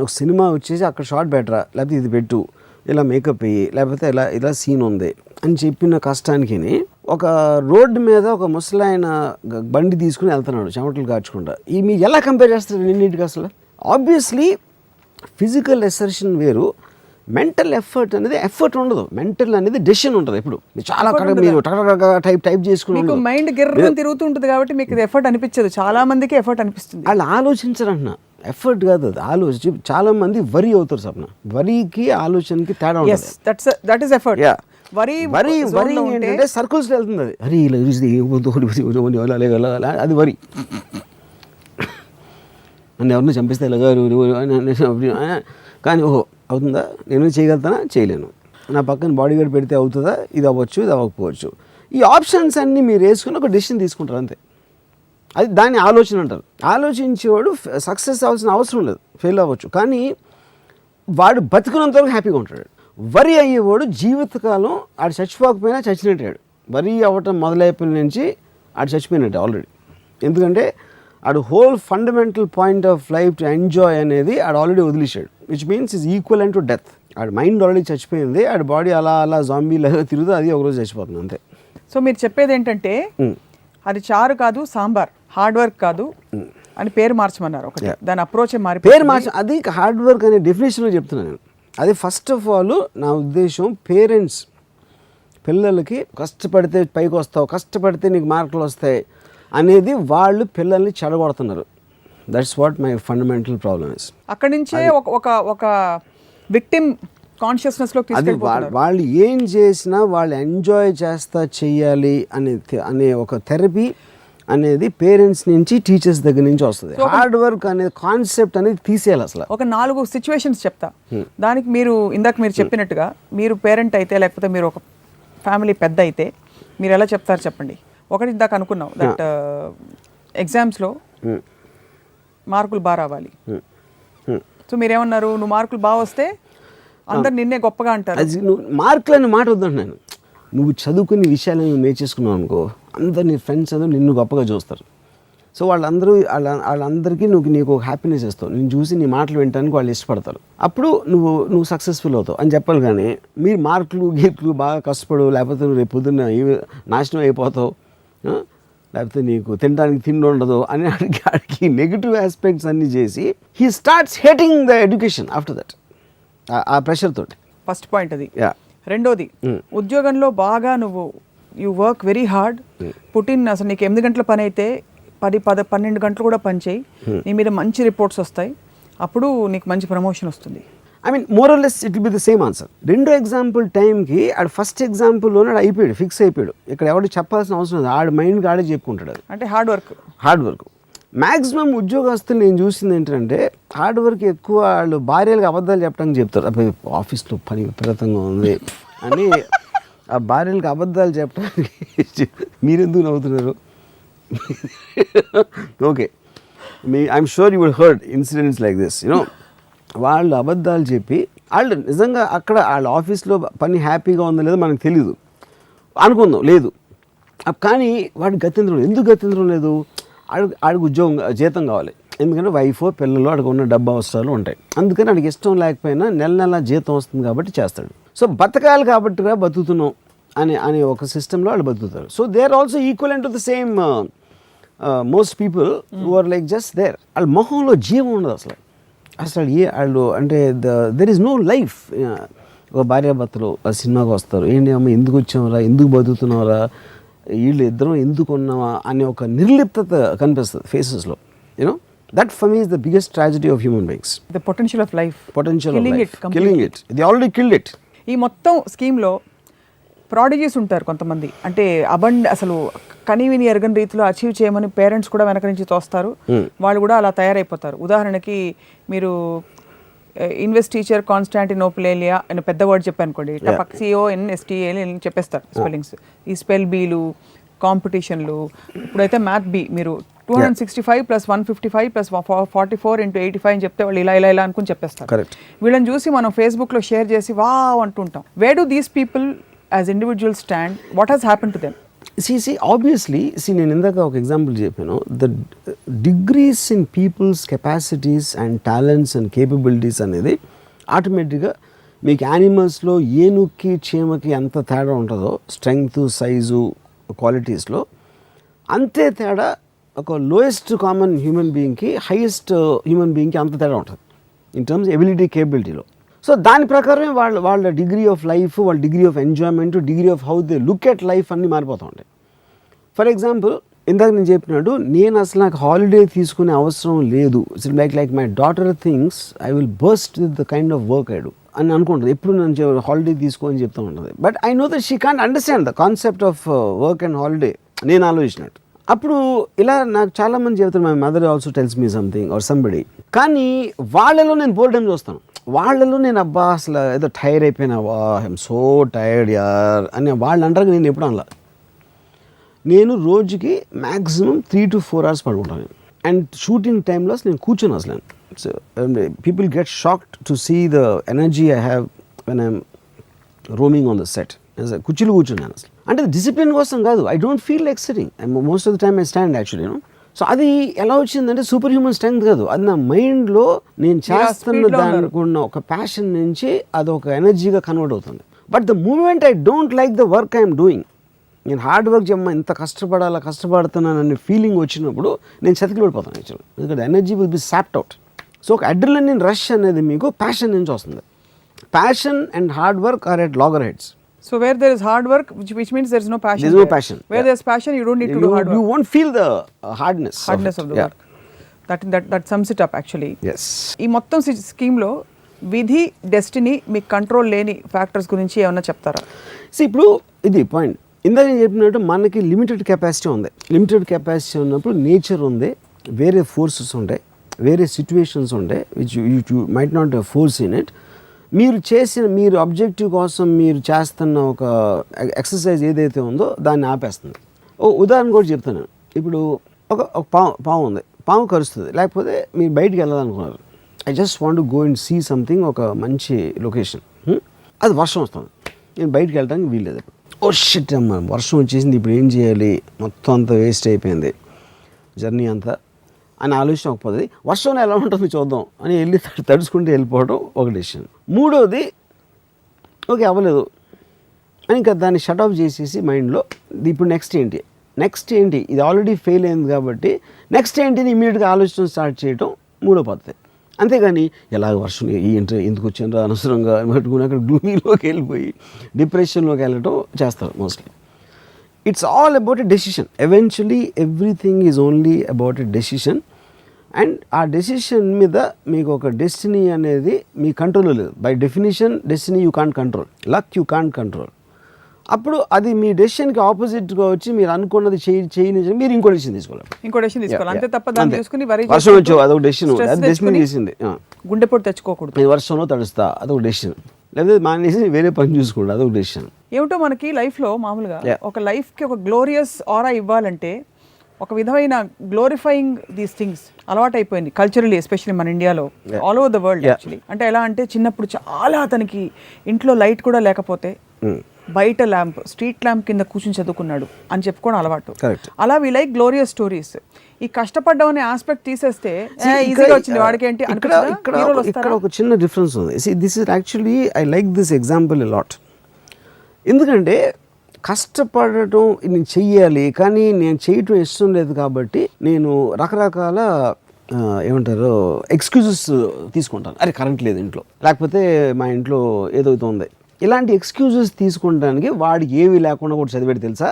ఒక సినిమా వచ్చేసి అక్కడ షార్ట్ బెటరా, లేకపోతే ఇది పెట్టు, ఇలా మేకప్ అయ్యి, లేకపోతే ఇలా సీన్ ఉంది అని చెప్పిన కష్టానికి, ఒక రోడ్డు మీద ఒక ముసలాయన బండి తీసుకుని వెళ్తున్నాడు చెమటలు కాచుకుంటా, ఈ మీరు ఎలా కంపేర్ చేస్తారు రెండింటికి? అసలు ఆబ్వియస్లీ ఫిజికల్ ఎసర్షన్ వేరు, మెంటల్ ఎఫర్ట్ అనేది ఎఫర్ట్ ఉండదు, మెంటల్ అనేది డెసిషన్ ఉంటుంది. ఇప్పుడు చాలా మీరు టైప్ చేసుకుని మైండ్ గిర్ర తిరుగుతుంటుంది కాబట్టి మీకు ఎఫర్ట్ అనిపించదు. చాలా మందికి ఎఫర్ట్ అనిపిస్తుంది. వాళ్ళు ఆలోచించరంటున్నా, ఎఫర్ట్ కాదు అది, ఆలోచించి చాలా మంది వరి అవుతారు. సప్న వరికి ఆలోచనకి తేడా ఉంటుంది. That is effort. వరి ఏంటంటే సర్కిల్స్ వెళ్తుంది. అది అరే ఇలా అది వరి. నన్ను ఎవరిని చంపిస్తే ఇలాగా, కానీ ఓహో అవుతుందా, నేను చేయగలుగుతానా, చేయలేను, నా పక్కన బాడీ గార్డ్ పెడితే అవుతుందా, ఇది అవ్వచ్చు, ఇది అవ్వకపోవచ్చు. ఈ ఆప్షన్స్ అన్నీ మీరు వేసుకుని ఒక డెసిషన్ తీసుకుంటారు అంతే. అది దాన్ని ఆలోచన అంటారు. ఆలోచించేవాడు సక్సెస్ అవ్వాల్సిన అవసరం లేదు, ఫెయిల్ అవ్వచ్చు, కానీ వాడు బతుకున్నంతవరకు హ్యాపీగా ఉంటాడు. వరి అయ్యేవాడు జీవితకాలం ఆడు చచ్చిపోకపోయినా చచ్చినట్టాడు. వరి అవ్వటం మొదలైపోయిన నుంచి ఆడు చచ్చిపోయినట్టు ఆల్రెడీ. ఎందుకంటే ఆడు whole fundamental point of life to enjoy అనేది ఆడు ఆల్రెడీ వదిలేశాడు, which means is equal and to death. ఆడు మైండ్ ఆల్రెడీ చచ్చిపోయింది, ఆడి బాడీ అలా జాంబీలాగా తిరుగుతూ అది ఒకరోజు చచ్చిపోతుంది అంతే. సో మీరు చెప్పేది ఏంటంటే అది చారు కాదు సాంబార్, హార్డ్ వర్క్ కాదు అని పేరు మార్చమన్నారు. ఒకటి దాని అప్రోచ్ పేరు మార్చ, అది హార్డ్ వర్క్ అనే డెఫినేషన్లో చెప్తున్నాను నేను. అది ఫస్ట్ ఆఫ్ ఆల్ నా ఉద్దేశం, పేరెంట్స్ పిల్లలకి కష్టపడితే పైకి వస్తావు, కష్టపడితే నీకు మార్కులు వస్తాయి అనేది వాళ్ళు పిల్లల్ని చెడగొడుతున్నారు. That's what my fundamental problem is. అక్కడి నుంచే ఒక విక్టిమ్ కాన్షియస్నెస్లోకి తీసుకెళ్ళిపోతున్నారు. వాళ్ళు ఏం చేసినా వాళ్ళు ఎంజాయ్ చేస్తా చెయ్యాలి అనే ఒక థెరపీ అనేది పేరెంట్స్ నుంచి టీచర్స్ దగ్గర నుంచి వస్తుంది. హార్డ్ వర్క్ అనే కాన్సెప్ట్ అనేది తీసేయాలి అసలు. ఒక 4 సిచ్యువేషన్స్ చెప్తా. దానికి మీరు ఇందాక మీరు చెప్పినట్టుగా మీరు పేరెంట్ అయితే లేకపోతే మీరు ఒక ఫ్యామిలీ పెద్ద అయితే మీరు ఎలా చెప్తారు చెప్పండి. ఒకటి ఇందాక అనుకున్నాం దట్ ఎగ్జామ్స్లో మార్కులు బాగా రావాలి. సో మీరేమన్నారు, నువ్వు మార్కులు బాగా వస్తే అందరు నిన్నే గొప్పగా అంటారు. నువ్వు మార్కులు అనే మాట వద్దంటున్నాను. నువ్వు చదువుకునే విషయాలు నువ్వు నేర్చేసుకున్నావు అనుకో, అందరు నీ ఫ్రెండ్స్ అందరూ నిన్ను గొప్పగా చూస్తారు. సో వాళ్ళందరికీ నీకు ఒక హ్యాపీనెస్ ఇస్తావు, నేను చూసి నీ మాటలు వినడానికి వాళ్ళు ఇష్టపడతారు. అప్పుడు నువ్వు సక్సెస్ఫుల్ అవుతావు అని చెప్పాలి. కానీ మీరు మార్కులు గీర్కులు బాగా కష్టపడు, లేకపోతే నువ్వు రేపు పొద్దున్న నాశనం అయిపోతావు, లేకపోతే నీకు తినడానికి తిండి ఉండదు అని అడిగి నెగిటివ్ ఆస్పెక్ట్స్ అన్నీ చేసి he starts hating the education after that. ఆ ప్రెషర్ తోటి ఫస్ట్ పాయింట్ అది. రెండోది, ఉద్యోగంలో బాగా నువ్వు you work very hard, put in అసలు నీకు 8 గంటల పని అయితే 10-12 గంటలు కూడా పని చేయి, నీ మీద మంచి రిపోర్ట్స్ వస్తాయి, అప్పుడు నీకు మంచి ప్రమోషన్ వస్తుంది. I mean more or less it will be the same answer. రెండో ఎగ్జాంపుల్ టైంకి ఆడు ఫస్ట్ ఎగ్జాంపుల్లోనే ఆడు అయిపోయాడు, ఫిక్స్ అయిపోయాడు. ఇక్కడ ఎవరు చెప్పాల్సిన అవసరం లేదు, ఆడు మైండ్కి ఆడే చెప్పుకుంటాడు. అది అంటే హార్డ్ వర్క్. మ్యాక్సిమం ఉద్యోగస్తులు నేను చూసింది ఏంటంటే హార్డ్ వర్క్ ఎక్కువ. వాళ్ళు భార్యలకు అబద్ధాలు చెప్పడానికి చెప్తారు, అప్పుడు ఆఫీస్లో పని విపరీతంగా ఉంది అని ఆ భార్యలకు అబద్ధాలు చెప్పడానికి. మీరెందుకు నవ్వుతున్నారు? Okay, I'm sure you would heard incidents like this. You know, వాళ్ళు అబద్ధాలు చెప్పి వాళ్ళు నిజంగా అక్కడ వాళ్ళ ఆఫీస్లో పని హ్యాపీగా ఉందో లేదో మనకు తెలియదు అనుకుందాం, లేదు. కానీ వాడికి గత్యంతరం. ఎందుకు గత్యంతరం లేదు? ఆడికి ఉద్యోగం జీతం కావాలి, ఎందుకంటే వైఫో పిల్లలు ఆడికి ఉన్న డబ్బు అవసరాలు ఉంటాయి. అందుకని ఆడికి ఇష్టం లేకపోయినా నెల జీతం వస్తుంది కాబట్టి చేస్తాడు. సో బతకాలి కాబట్టిగా బతుకుతున్నాం అనే ఒక సిస్టంలో వాళ్ళు బతుకుతారు. So they are also equal to the same most people who are like just there. వాళ్ళ మొహంలో జీవం ఉండదు అసలు. వాళ్ళు అంటే దెర్ ఈజ్ నో లైఫ్. ఒక భార్యాభర్తలు ఆ సినిమాకి వస్తారు, ఏంటి అమ్మ ఎందుకు వచ్చామరా, ఎందుకు బతుకుతున్నారా, వీళ్ళు ఇద్దరం ఎందుకు ఉన్నామా అనే ఒక నిర్లిప్తత కనిపిస్తుంది ఫేసెస్లో. You know, that for me is the biggest tragedy of human beings. The potential of life, killing it. They already killed it. ఈ మొత్తం స్కీమ్లో ప్రాడిజీస్ ఉంటారు కొంతమంది, అంటే అసలు కనీవిని ఎరగని రీతిలో అచీవ్ చేయమని పేరెంట్స్ కూడా వెనక నుంచి తోస్తారు, వాళ్ళు కూడా అలా తయారైపోతారు. ఉదాహరణకి మీరు ఇన్వెస్ట్ టీచర్ కాన్స్టాంటినోపులేలియా అని పెద్ద వర్డ్ చెప్పాను అనుకోండి, CONSTA చెప్పేస్తారు స్పెల్లింగ్స్. ఈ స్పెల్ బీలు, కాంపిటీషన్లు. ఇప్పుడైతే మ్యాథ్ బి మీరు 265 + 155 + 44 × 85 అని చెప్తే వాళ్ళు ఇలా అనుకుని చెప్పేస్తారు. వీళ్ళని చూసి మనం ఫేస్బుక్లో షేర్ చేసి వావ్ అంటుంటాం. Where do these people as individual stand? What has happen to them? Obviously నేను ఇందాక ఒక ఎగ్జాంపుల్ చెప్పాను. The degrees in people's capacities and talents and capabilities అనేది ఆటోమేటిక్గా మీకు యానిమల్స్లో ఏనుక్కి చీమకి ఎంత తేడా ఉంటుందో స్ట్రెంగ్త్, సైజు, క్వాలిటీస్లో, అంతే తేడా ఒక లోయెస్ట్ కామన్ హ్యూమన్ బీయింగ్కి హైయెస్ట్ హ్యూమన్ బీయింగ్కి అంత తేడా ఉంటుంది ఇన్ టర్మ్స్ ఎబిలిటీ, కేపబిలిటీలో. సో దాని ప్రకారమే వాళ్ళ డిగ్రీ ఆఫ్ లైఫ్, వాళ్ళ degree of enjoyment, degree of how they look at life అన్నీ మారిపోతూ ఉంటాయి. ఫర్ ఎగ్జాంపుల్ ఇందాక నేను చెప్పినట్టు నేను అసలు నాకు హాలిడే తీసుకునే అవసరం లేదు. It's like my daughter things I will burst with the kind of work I do అని అనుకుంటుంది. ఎప్పుడు నేను హాలిడే తీసుకో అని చెప్తూ ఉంటుంది. But I know that she can't understand the concept of work and holiday నేను ఆలోచించినట్టు. అప్పుడు ఇలా నాకు చాలామంది చెబుతారు, my mother also tells me something or somebody. కానీ వాళ్ళలో నేను బోల్డ్ టైం చూస్తాను. వాళ్ళలో నేను అబ్బా అసలు ఏదో టైర్ అయిపోయినా, వా ఐఎమ్ సో టైర్డ్ యార్ అని వాళ్ళు అంటారు. నేను ఎప్పుడు అనలా. నేను రోజుకి మ్యాక్సిమం 3 to 4 hours పడుకుంటాను. అండ్ షూటింగ్ టైంలో నేను కూర్చొని అసలు people get shocked to see the energy I have when I'm roaming on the set. కూర్చున్నాను అసలు. అంటే డిసిప్లిన్ కోసం కాదు, I don't feel like sitting. Most of the time I stand actually. So అది ఎలా వచ్చిందంటే సూపర్ హ్యూమన్ స్ట్రెంగ్త్ కాదు, అది నా మైండ్లో నేను చేస్తున్న దానికి ఉన్న ఒక ప్యాషన్ నుంచి అది ఒక ఎనర్జీగా కన్వర్ట్ అవుతుంది. But the moment I don't like the work I'm doing, నేను హార్డ్ వర్క్ చేయమ్మా ఇంత కష్టపడుతున్నాను అనే ఫీలింగ్ వచ్చినప్పుడు నేను చతికిలు పడిపోతాను యాక్చువల్లీ, ఎందుకంటే energy will be sapped out. So ఒక అడ్రినలిన్ రష్ అనేది మీకు ప్యాషన్ నుంచి వస్తుంది. Passion and hard work are at loggerheads. So where there is hard work, which means there is no passion. There is no passion. Where there is passion, you don't need to do hard work. You won't feel the hardness of the work. That sums it up actually. Yes. ఈ మొత్తం స్కీమ్ లో విధి, డెస్టినీ, మీ కంట్రోల్ లేని ఫ్యాక్టర్స్ గురించి ఏమన్నా చెప్తారా? ఇప్పుడు ఇది పాయింట్, ఇందాక నేను చెప్పినట్టు మనకి లిమిటెడ్ కెపాసిటీ ఉంది. లిమిటెడ్ కెపాసిటీ ఉన్నప్పుడు నేచర్ ఉంది, వేరే ఫోర్సెస్ ఉంటాయి, వేరే సిచ్యువేషన్స్ ఉంటాయి which you might not force in it. మీరు ఆబ్జెక్టివ్ కోసం మీరు చేస్తున్న ఒక ఎక్సర్సైజ్ ఏదైతే ఉందో దాన్ని ఆపేస్తుంది. ఉదాహరణ కూడా చెప్తాను. ఇప్పుడు ఒక పాము ఉంది, పాము కరుస్తుంది, లేకపోతే మీరు బయటికి వెళ్ళాలనుకున్నారు, I just want to go and see something, ఒక మంచి లొకేషన్, అది వర్షం వస్తుంది, నేను బయటికి వెళ్ళడానికి వీల్లేదు. ఓ షిట్ అమ్మ వర్షం వచ్చేసింది, ఇప్పుడు ఏం చేయాలి, మొత్తం అంతా వేస్ట్ అయిపోయింది జర్నీ అంతా అని ఆలోచన ఒక పద్ధతి. వర్షంలో ఎలా ఉంటుందో చూద్దాం అని వెళ్ళి తడుచుకుంటూ వెళ్ళిపోవడం ఒక డెసిషన్. మూడోది ఓకే అవ్వలేదు అని ఇంకా దాన్ని షట్ ఆఫ్ చేసేసి మైండ్లో ఇప్పుడు నెక్స్ట్ ఏంటి, ఇది ఆల్రెడీ ఫెయిల్ అయింది కాబట్టి నెక్స్ట్ ఏంటిని ఇమీడియట్గా ఆలోచన స్టార్ట్ చేయడం మూడో పద్ధతి. అంతేగాని ఎలాగ వర్షం ఎందుకు వచ్చిందో అనవసరంగా పట్టుకుని అక్కడ గ్లూమీలోకి వెళ్ళిపోయి డిప్రెషన్లోకి వెళ్ళటం చేస్తారు mostly. It's all about a decision. Eventually everything is only about a decision. And ఆ డెసిషన్ మీద మీకు ఒక డెస్టినీ అనేది మీ కంట్రోల్లో లేదు. By definition destiny you can't control, luck you can't control. అప్పుడు అది మీ డెసిషన్కి ఆపోజిట్గా వచ్చి మీరు అనుకున్నది చేయని మీరు ఇంకో డెసిషన్ తీసుకోవాలి. అంతే తప్ప దాన్ని చూసుకుని వర్షం వచ్చావు అదొక డెసిషన్, అది డెసిషన్ చేసింది. గుండెపోటు తెచ్చుకోకూడదు, నేను వర్షంలో తడుస్తా అదొక డెసిషన్, లేకపోతే మానేసి వేరే పని చూసుకోండి అదొక డెసిషన్. ఏమిటో మనకి లైఫ్లో మామూలుగా ఒక లైఫ్కి ఒక గ్లోరియస్ ఆరా ఇవ్వాలంటే ఒక విధమైన గ్లోరిఫైయింగ్ దీస్ థింగ్స్ అలవాటు అయిపోయింది కల్చరలీ, ఎస్పెషల్లీ మన ఇండియాలో, all over the world actually. అంటే ఎలా అంటే చిన్నప్పుడు చాలా అతనికి ఇంట్లో లైట్ కూడా లేకపోతే బయట ల్యాంప్, స్ట్రీట్ ల్యాంప్ కింద కూర్చుని చదువుకున్నాడు అని చెప్పుకోవడం అలవాటు. అలా వి లైక్ గ్లోరియస్ స్టోరీస్. ఈ కష్టపడ్డం అనే ఆస్పెక్ట్ తీసేస్తే ఈజీగా వచ్చింది వాడికి ఏంటి. ఇక్కడ ఒక చిన్న డిఫరెన్స్ ఉంది. This is actually I like this example a lot. ఎందుకంటే కష్టపడటం నేను చెయ్యాలి కానీ నేను చేయటం ఇష్టం లేదు కాబట్టి నేను రకరకాల ఏమంటారు ఎక్స్క్యూజెస్ తీసుకుంటాను. అరే కరెంట్ లేదు ఇంట్లో, లేకపోతే మా ఇంట్లో ఏదో ఉంది, ఇలాంటి ఎక్స్క్యూజెస్ తీసుకుంటానికి వాడికి ఏమీ లేకుండా కూడా చదివేది తెలుసా.